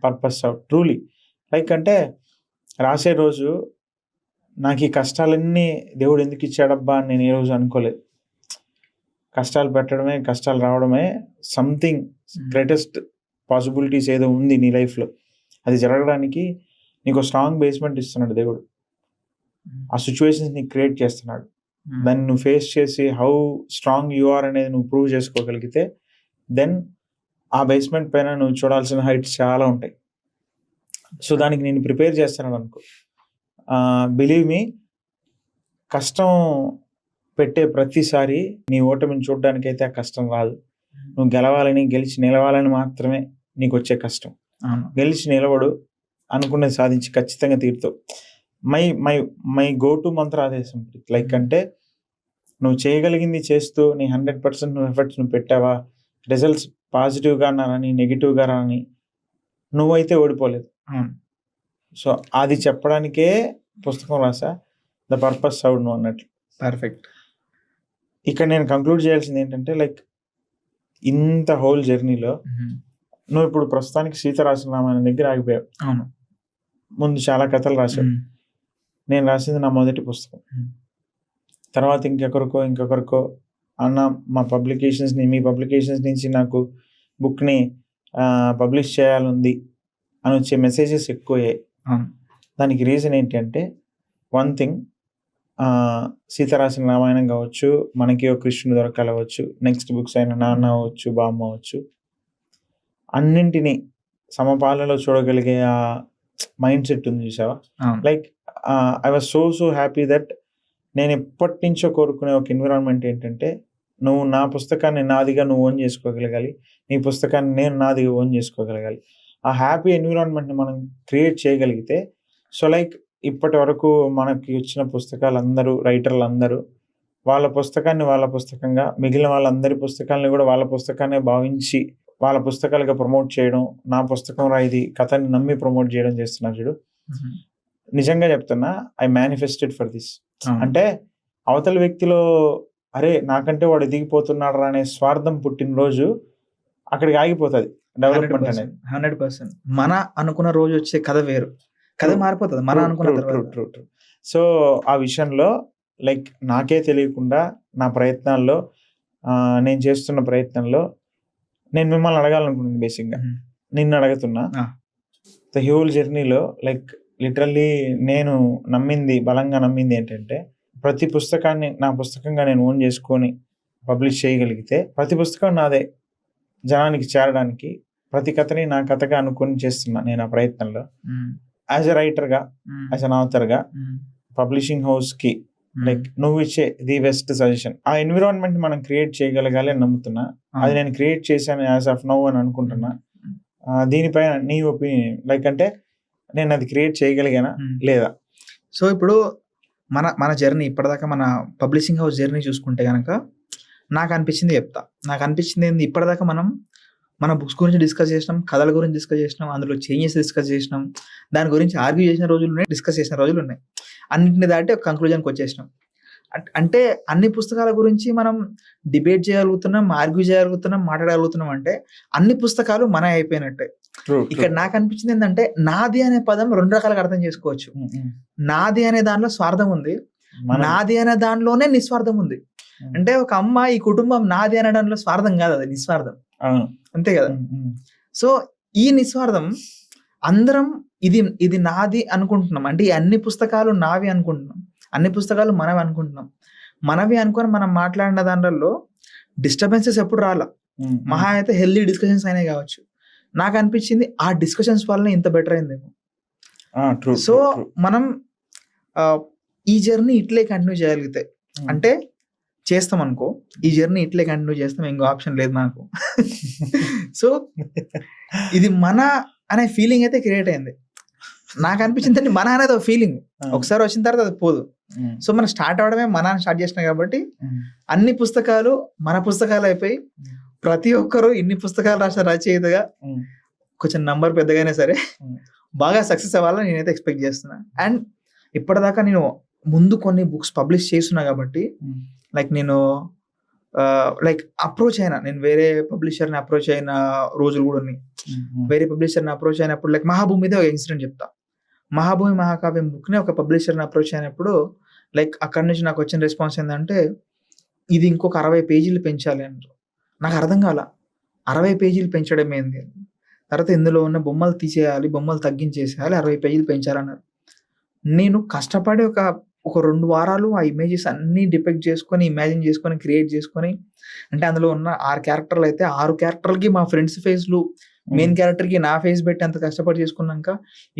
పర్పస్ ట్రూలీ లైక్ అంటే రాసే రోజు నాకు ఈ కష్టాలన్నీ దేవుడు ఎందుకు ఇచ్చాడబ్బా అని నేను ఏ రోజు అనుకోలేదు. కష్టాలు పెట్టడమే, కష్టాలు రావడమే సంథింగ్ గ్రేటెస్ట్ పాసిబిలిటీస్ ఏదో ఉంది నీ లైఫ్లో. అది జరగడానికి నీకు స్ట్రాంగ్ బేస్మెంట్ ఇస్తున్నాడు దేవుడు. ఆ సిచ్యువేషన్స్ నీకు క్రియేట్ చేస్తున్నాడు. దాన్ని నువ్వు ఫేస్ చేసి హౌ స్ట్రాంగ్ యు ఆర్ అనేది నువ్వు ప్రూవ్ చేసుకోగలిగితే దెన్ ఆ బేస్మెంట్ పైన నువ్వు చూడాల్సిన హైట్స్ చాలా ఉంటాయి. సో దానికి నేను ప్రిపేర్ చేస్తున్నాను అనుకో. బిలీవ్ మీ, కష్టం పెట్టే ప్రతిసారి నీ ఓటమిని చూడడానికైతే ఆ కష్టం రాదు. నువ్వు గెలవాలని, గెలిచి నిలవాలని మాత్రమే నీకు వచ్చే కష్టం. గెలిచి నిలబడు, అనుకున్నది సాధించి ఖచ్చితంగా తీరుతావు. మై గో టు మంత్ర అదే సంప్రీత్. లైక్ అంటే నువ్వు చేయగలిగింది చేస్తూ నీ 100% నువ్వు ఎఫర్ట్స్ నువ్వు పెట్టావా, రిజల్ట్స్ పాజిటివ్గా రాని నెగిటివ్గా రాని, నువ్వైతే ఓడిపోలేదు. సో అది చెప్పడానికే పుస్తకం రాసా, ద పర్పస్ సౌడ్ నువ్వు అన్నట్లు. పర్ఫెక్ట్. ఇక్కడ నేను కంక్లూడ్ చేయాల్సింది ఏంటంటే, లైక్ ఇంత హోల్ జర్నీలో నువ్వు ఇప్పుడు ప్రస్తుతానికి సీత రాసిన రామాయణం దగ్గర ఆగిపోయావు. అవును. ముందు చాలా కథలు రాశావు. నేను రాసింది నా మొదటి పుస్తకం. తర్వాత ఇంకొకరికో అన్న మీ పబ్లికేషన్స్ నుంచి నాకు బుక్ని పబ్లిష్ చేయాలంది అని వచ్చే మెసేజెస్ ఎక్కువయ్యాయి. దానికి రీజన్ ఏంటంటే, వన్ థింగ్, సీత రాసిన రామాయణం కావచ్చు, మనకి ఓ కృష్ణుడు దొరకాలి అవ్వచ్చు, నెక్స్ట్ బుక్స్ అయిన నాన్న అవ్వచ్చు, బామ్మ అవ్వచ్చు, అన్నింటినీ సమపాలలో చూడగలిగే ఆ మైండ్ సెట్ ఉంది చూసావా. Like I was so happy that నేను ఎప్పటి నుంచో కోరుకునే ఒక ఎన్విరాన్మెంట్ ఏంటంటే, నువ్వు నా పుస్తకాన్ని నాదిగా నువ్వు ఓన్ చేసుకోగలగాలి, నీ పుస్తకాన్ని నేను నాదిగా ఓన్ చేసుకోగలగాలి. ఆ హ్యాపీ ఎన్విరాన్మెంట్ని మనం క్రియేట్ చేయగలిగితే, సో లైక్ ఇప్పటి వరకు మనకి వచ్చిన పుస్తకాలు రైటర్లు అందరూ వాళ్ళ పుస్తకాన్ని వాళ్ళ పుస్తకంగా, మిగిలిన వాళ్ళందరి పుస్తకాలని కూడా వాళ్ళ పుస్తకాన్ని భావించి వాళ్ళ పుస్తకాలుగా ప్రమోట్ చేయడం, నా పుస్తకం ఇది కథని నమ్మి ప్రమోట్ చేయడం చేస్తున్నారు చూడు. నిజంగా చెప్తున్నా, ఐ మేనిఫెస్టెడ్ ఫర్ దిస్. అంటే అవతల వ్యక్తిలో అరే నాకంటే వాడు ఎదిగిపోతున్నాడు అనే స్వార్థం పుట్టినరోజు అక్కడికి ఆగిపోతుంది డెవలప్మెంట్ అనేది. 100%. మన అనుకున్న రోజు వచ్చే కథ వేరు, కథ మారిపోతుంది మన అనుకున్న తర్వాత. సో ఆ విషయంలో లైక్ నాకే తెలియకుండా నా ప్రయత్నాల్లో, నేను చేస్తున్న ప్రయత్నంలో నేను మిమ్మల్ని అడగాలనుకుంటుంది. బేసిక్గా నిన్ను అడుగుతున్నా, ద హ్యూల్ జర్నీలో లైక్ లిటరల్లీ నేను బలంగా నమ్మింది ఏంటంటే, ప్రతి పుస్తకాన్ని నా పుస్తకంగా నేను ఓన్ చేసుకొని పబ్లిష్ చేయగలిగితే, ప్రతి పుస్తకం నాదే జనానికి చేరడానికి, ప్రతి కథని నా కథగా అనుకొని చేస్తున్నా నేను ఆ ప్రయత్నంలో. యాజ్ ఎ రైటర్గా, యాజ్ అన్ ఆథర్గా, పబ్లిషింగ్ హౌస్కి లైక్ నువ్వు ఇచ్చే ది బెస్ట్ సజెషన్. ఆ ఎన్విరాన్మెంట్ మనం క్రియేట్ చేయగలగాలి అని నమ్ముతున్నా. అది నేను క్రియేట్ చేశాను యాజ్ ఆఫ్ నౌ అని అనుకుంటున్నా. దీనిపైన నీ ఒపీనియన్, లైక్ అంటే నేను అది క్రియేట్ చేయగలిగానా లేదా? సో ఇప్పుడు మన జర్నీ ఇప్పటిదాకా, మన పబ్లిషింగ్ హౌస్ జర్నీ చూసుకుంటే కనుక నాకు అనిపించింది చెప్తా. నాకు అనిపించింది ఏంది, ఇప్పటిదాకా మన బుక్స్ గురించి డిస్కస్ చేసినాం, కథల గురించి డిస్కస్ చేసినాం, అందులో చేంజెస్ డిస్కస్ చేసినాం, దాని గురించి ఆర్గ్యూ చేసిన రోజులు ఉన్నాయి, డిస్కస్ చేసిన రోజులు ఉన్నాయి. అన్నింటిని దాటి ఒక కంక్లూజన్కి వచ్చేసినాం. అంటే అన్ని పుస్తకాల గురించి మనం డిబేట్ చేయగలుగుతున్నాం, ఆర్గ్యూ చేయగలుగుతున్నాం, మాట్లాడగలుగుతున్నాం అంటే అన్ని పుస్తకాలు మన అయిపోయినట్టే. ఇక్కడ నాకు అనిపించింది ఏంటంటే నాది అనే పదం 2 రకాలుగా అర్థం చేసుకోవచ్చు. నాది అనే దాంట్లో స్వార్థం ఉంది, నాది అనే దాంట్లోనే నిస్వార్థం ఉంది. అంటే ఒక అమ్మ ఈ కుటుంబం నాది అనడంలో స్వార్థం కాదు, అది నిస్వార్థం, అంతే కదా. సో ఈ నిస్వార్థం అందరం ఇది నాది అనుకుంటున్నాం, అంటే ఈ అన్ని పుస్తకాలు నావి అనుకుంటున్నాం, అన్ని పుస్తకాలు మనవి అనుకుంటున్నాం. మనవి అనుకొని మనం మాట్లాడిన దాంట్లో డిస్టర్బెన్సెస్ ఎప్పుడు రాలా, మహా అయితే హెల్దీ డిస్కషన్స్ అయినాయి కావచ్చు. నాకు అనిపించింది ఆ డిస్కషన్స్ వల్ల ఇంత బెటర్ అయిందేమో. సో మనం ఈ జర్నీ ఇట్లే కంటిన్యూ చేయగలిగితే, అంటే చేస్తాం అనుకో, ఈ జర్నీ ఇట్లే కంటిన్యూ చేస్తాం, ఇంకో ఆప్షన్ లేదు నాకు. సో ఇది మన అనే ఫీలింగ్ అయితే క్రియేట్ అయింది. నాకు అనిపించింది మన అనేది ఒక ఫీలింగ్, ఒకసారి వచ్చిన తర్వాత అది పోదు. సో మనం స్టార్ట్ అవడమే మన స్టార్ట్ చేసినాం కాబట్టి అన్ని పుస్తకాలు మన పుస్తకాలు అయిపోయి ప్రతి ఒక్కరు ఇన్ని పుస్తకాలు రాసిన రచయితగా కొంచెం నంబర్ పెద్దగానే సరే బాగా సక్సెస్ అవ్వాలని నేనైతే ఎక్స్పెక్ట్ చేస్తున్నా. అండ్ ఇప్పటిదాకా నేను ముందు కొన్ని బుక్స్ పబ్లిష్ చేస్తున్నా కాబట్టి లైక్ నేను అప్రోచ్ అయినా, నేను వేరే పబ్లిషర్ని అప్రోచ్ అయిన రోజులు కూడా ఉన్నాయి. వేరే పబ్లిషర్ని అప్రోచ్ అయినప్పుడు లైక్ మహాభూమి మీద ఒక ఇన్సిడెంట్ చెప్తా. మహాభూమి మహాకావ్యం బుక్ని ఒక పబ్లిషర్ని అప్రోచ్ అయినప్పుడు లైక్ అక్కడి నుంచి నాకు వచ్చిన రెస్పాన్స్ ఏంటంటే ఇది ఇంకొక 60 పేజీలు పెంచాలి అన్నారు. నాకు అర్థం కాల 60 పేజీలు పెంచడం ఏంది, తర్వాత ఇందులో ఉన్న బొమ్మలు తీసేయాలి, బొమ్మలు తగ్గించేసేయాలి, 60 పేజీలు పెంచాలన్నారు. నేను కష్టపడి ఒక 2 వారాలు ఆ ఇమేజెస్ అన్ని డిపెక్ట్ చేసుకొని, ఇమాజిన్ చేసుకొని, క్రియేట్ చేసుకొని, అంటే అందులో ఉన్న 6 క్యారెక్టర్లు అయితే 6 క్యారెక్టర్లకి మా ఫ్రెండ్స్ ఫేస్లు, మెయిన్ క్యారెక్టర్కి నా ఫేస్ పెట్టి అంత కష్టపడి చేసుకున్నాక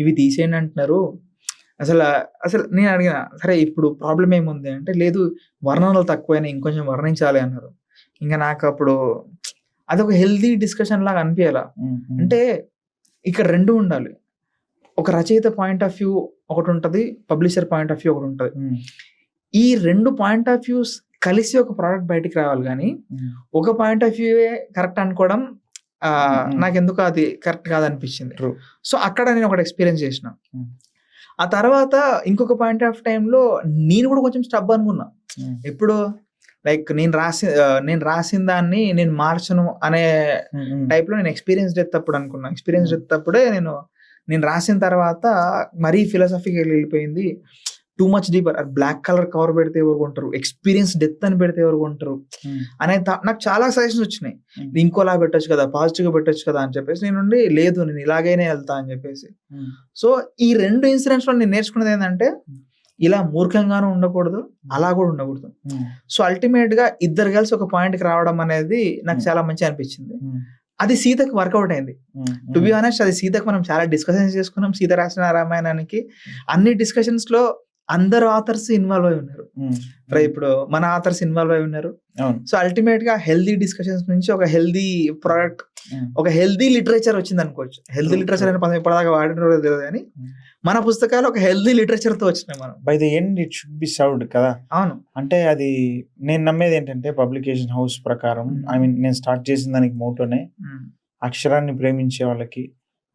ఇవి తీసేయండి అంటున్నారు. అసలు నేను అడిగిన, సరే ఇప్పుడు ప్రాబ్లం ఏముంది అంటే, లేదు వర్ణనలు తక్కువైనా ఇంకొంచెం వర్ణించాలి అన్నారు. ఇంకా నాకు అప్పుడు అదొక హెల్దీ డిస్కషన్ లాగా అనిపించాల. అంటే ఇక్కడ 2 ఉండాలి, ఒక రచయిత పాయింట్ ఆఫ్ వ్యూ ఒకటి ఉంటుంది, పబ్లిషర్ పాయింట్ ఆఫ్ వ్యూ ఒకటి ఉంటుంది. ఈ 2 పాయింట్ ఆఫ్ వ్యూస్ కలిసి ఒక ప్రోడక్ట్ బయటికి రావాలి, కానీ ఒక పాయింట్ ఆఫ్ వ్యూ కరెక్ట్ అనుకోవడం నాకెందుకు అది కరెక్ట్ కాదనిపించింది. సో అక్కడ నేను ఒకటి ఎక్స్పీరియన్స్ చేసిన. ఆ తర్వాత ఇంకొక పాయింట్ ఆఫ్ టైంలో నేను కూడా కొంచెం స్టబ్ అనుకున్నా. ఇప్పుడు లైక్ నేను రాసిన దాన్ని నేను మార్చను అనే టైప్లో నేను ఎక్స్పీరియన్స్ డెత్ అప్పుడు అనుకున్నా. ఎక్స్పీరియన్స్ డెత్ అప్పుడే నేను రాసిన తర్వాత మరీ ఫిలాసఫీకి వెళ్ళిపోయింది, too much deeper. Black colour cover పెడితే ఎవరు కొంటారు, ఎక్స్పీరియన్స్ డెత్ అని పెడితే ఎవరు కొంటారు అనే నాకు చాలా సజెషన్స్ వచ్చినాయి. ఇంకోలా పెట్టొచ్చు కదా, పాజిటివ్గా పెట్టొచ్చు కదా అని చెప్పేసి నేను లేదు, నేను ఇలాగైనా వెళ్తా అని చెప్పేసి. సో ఈ 2 ఇన్సిడెంట్స్లో నేను నేర్చుకున్నది ఏంటంటే, ఇలా మూర్ఖంగానూ ఉండకూడదు, అలా కూడా ఉండకూడదు. సో అల్టిమేట్ గా ఇద్దరు కలిసి ఒక పాయింట్కి రావడం అనేది నాకు చాలా మంచి అనిపించింది. అది సీతకు వర్కౌట్ అయింది. టు బి ఆనెస్ట్, అది సీతకు మనం చాలా డిస్కషన్స్ చేసుకున్నాం. సీత రాసిన రామాయణానికి అన్ని డిస్కషన్స్ లో అందరు ఆథర్స్ ఇన్వాల్వ్ అయి ఉన్నారు. ఇప్పుడు మన ఆథర్స్ ఇన్వాల్వ్ అయి ఉన్నారు. సో అల్టిమేట్ గా హెల్దీ డిస్కషన్స్ నుంచి ఒక హెల్దీ ప్రోడక్ట్, ఒక హెల్దీ లిటరేచర్ వచ్చింది అనుకోవచ్చు. హెల్దీ లిటరేచర్ అనే పదం ఇప్పటిదాకా వాడిన తెలియదు, కానీ మన పుస్తకాలు ఒక హెల్దీ లిటరేచర్ తో వచ్చినాయి. మనం by the end it should be served కదా. అవును, అంటే అది నేను నమ్మేది ఏంటంటే, పబ్లికేషన్ హౌస్ ప్రకారం, ఐ మీన్ నేను స్టార్ట్ చేసిన దానికి మోటోనే, అక్షరాన్ని ప్రేమించే వాళ్ళకి,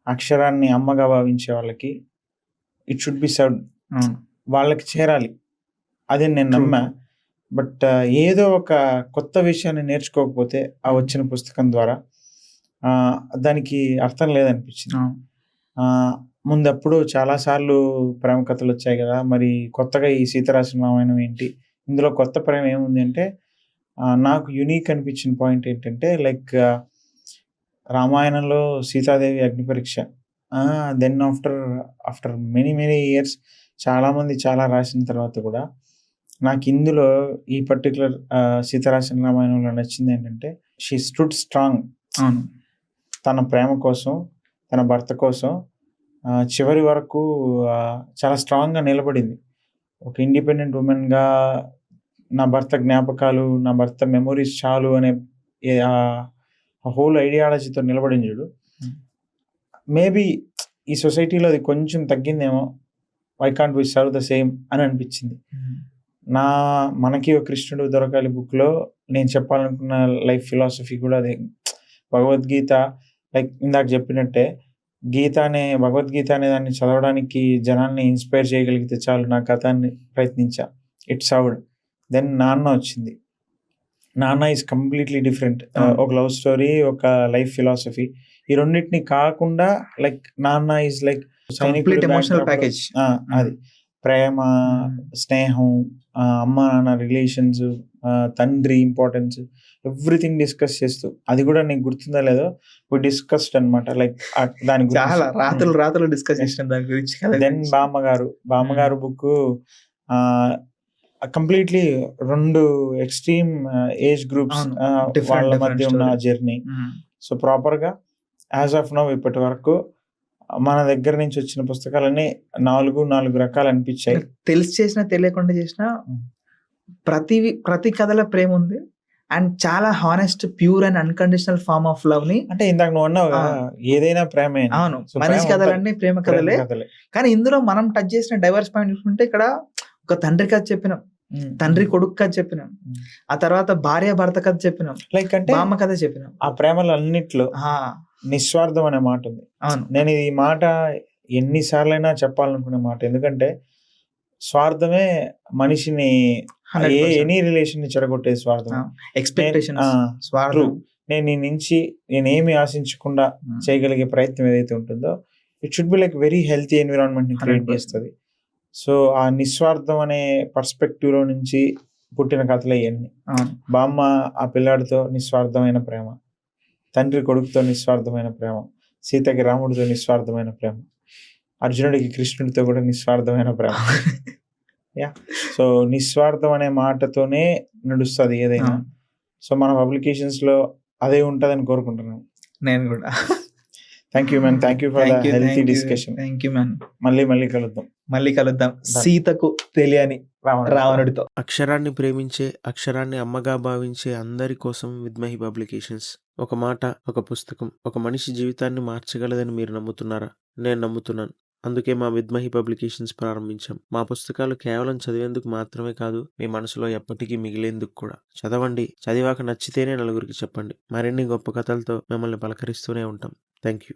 అక్షరాన్ని అమ్మగా భావించే వాళ్ళకి ఇట్ షుడ్ బి సర్వ్డ్, వాళ్ళకి చేరాలి, అదే నేను నమ్మా. బట్ ఏదో ఒక కొత్త విషయాన్ని నేర్చుకోకపోతే ఆ వచ్చిన పుస్తకం ద్వారా దానికి అర్థం లేదనిపించింది. ముందప్పుడు చాలాసార్లు ప్రేమ కథలు వచ్చాయి కదా, మరి కొత్తగా ఈ సీత రాసిన రామాయణం ఏంటి, ఇందులో కొత్త ప్రేమ ఏముంది అంటే, నాకు యునీక్ అనిపించిన పాయింట్ ఏంటంటే, లైక్ రామాయణంలో సీతాదేవి అగ్ని పరీక్ష, దెన్ ఆఫ్టర్ మెనీ ఇయర్స్ చాలామంది చాలా రాసిన తర్వాత కూడా నాకు ఇందులో ఈ పర్టికులర్ సీత రాసిన రామాయణంలో నచ్చింది ఏంటంటే, షీ స్టూడ్ స్ట్రాంగ్. తన ప్రేమ కోసం, తన భర్త కోసం చివరి వరకు చాలా స్ట్రాంగ్గా నిలబడింది. ఒక ఇండిపెండెంట్ ఉమెన్గా నా భర్త జ్ఞాపకాలు, నా భర్త మెమొరీస్ చాలు అనే హోల్ ఐడియాలజీతో నిలబడింది చూడు. మేబీ ఈ సొసైటీలో అది కొంచెం తగ్గిందేమో, why can't we serve the same అని అనిపించింది. మనకి ఒక కృష్ణుడు దొరకాలి బుక్లో నేను చెప్పాలనుకున్న లైఫ్ ఫిలాసఫీ కూడా అదే. భగవద్గీత, లైక్ ఇందాక చెప్పినట్టే, భగవద్గీత అనే దాన్ని చదవడానికి జనాన్ని ఇన్స్పైర్ చేయగలిగితే చాలు, నా కథాన్ని ప్రయత్నించా, ఇట్ సర్వ్డ్. దెన్ నాన్న వచ్చింది. నాన్న ఈజ్ కంప్లీట్లీ డిఫరెంట్. ఒక లవ్ స్టోరీ, ఒక లైఫ్ ఫిలాసఫీ, ఈ రెండింటిని కాకుండా లైక్ నాన్న is like complete emotional package. అది ప్రేమ, స్నేహం, అమ్మ నాన్న రిలేషన్స్, తండ్రి ఇంపార్టెన్స్, ఎవ్రీథింగ్ డిస్కస్ చేస్తూ, అది కూడా నీకు గుర్తుందా లేదో, డిస్కస్డ్ అనమాట. లైక్ దాని చాలా రాత్రులు డిస్కస్ చేసిన దాని గురించి. దెన్ బామ్మగారు book completely 2 extreme age groups వాళ్ళ మధ్య ఉన్న జర్నీ. సో ప్రాపర్ గా యాజ్ ఆఫ్ నౌ ఇప్పటి వరకు మన దగ్గర నుంచి వచ్చిన పుస్తకాలన్నీ 4 రకాలు అనిపించాయి. తెలిసి చేసినా తెలియకుండా చేసినా ప్రతి కథలో ప్రేమ ఉంది. అండ్ చాలా honest, pure and unconditional form of love ని, అంటే ఇందాక నువ్వు అన్నావు కదా, ఏదైనా ప్రేమే. అవును, మనిషి కథలన్నీ ప్రేమ కథలే. కానీ ఇందులో మనం టచ్ చేసిన డైవర్స్ పాయింట్ చూసుకుంటే, ఇక్కడ ఒక తండ్రి కథ చెప్పినాం, తండ్రి కొడుకు కథ చెప్పినాం, ఆ తర్వాత భార్య భర్త కథ చెప్పినాం, లైక్ అంటే బామ్మ కథ చెప్పినాం. ఆ ప్రేమలు అన్నిట్లో నిస్వార్థం అనే మాట ఉంది. అవును, నేను ఈ మాట ఎన్నిసార్లైనా చెప్పాలనుకునే మాట. ఎందుకంటే స్వార్థమే మనిషిని, ఎనీ రిలేషన్ ని చెడగొట్టే స్వార్థం. ఎక్స్పెక్టేషన్, నేను నీ నుంచి నేనేమి ఆశించకుండా చేయగలిగే ప్రయత్నం ఏదైతే ఉంటుందో, it should be like very healthy environment ని క్రియేట్ చేస్తుంది. సో ఆ నిస్వార్థం అనే పర్స్పెక్టివ్ లో నుంచి పుట్టిన కథలు ఇవన్నీ. బామ్మ ఆ పిల్లాడితో నిస్వార్థమైన ప్రేమ, తండ్రి కొడుకుతో నిస్వార్థమైన ప్రేమ, సీతకి రాముడితో నిస్వార్థమైన ప్రేమ, అర్జునుడికి కృష్ణుడితో కూడా నిస్వార్థమైన ప్రేమ. సో నిస్వార్థం అనే మాటతోనే నడుస్తుంది ఏదైనా. సో మన పబ్లికేషన్స్ లో అదే ఉంటదని కోరుకుంటున్నాను నేను కూడా. Thank you man, thank you for the healthy discussion. Thank you man. మళ్ళీ కలుద్దాం సీతకు తెలియని రావణుడితో. అక్షరాన్ని ప్రేమించే, అక్షరాన్ని అమ్మగా భావించే అందరి కోసం విద్మహి పబ్లికేషన్స్. ఒక మాట, ఒక పుస్తకం ఒక మనిషి జీవితాన్ని మార్చగలదని మీరు నమ్ముతున్నారా? నేను నమ్ముతున్నాను. అందుకే మా విద్మహి పబ్లికేషన్స్ ప్రారంభించాం. మా పుస్తకాలు కేవలం చదివేందుకు మాత్రమే కాదు, మీ మనసులో ఎప్పటికీ మిగిలేందుకు కూడా. చదవండి, చదివాక నచ్చితేనే నలుగురికి చెప్పండి. మరిన్ని గొప్ప కథలతో మిమ్మల్ని పలకరిస్తూనే ఉంటాం. Thank you.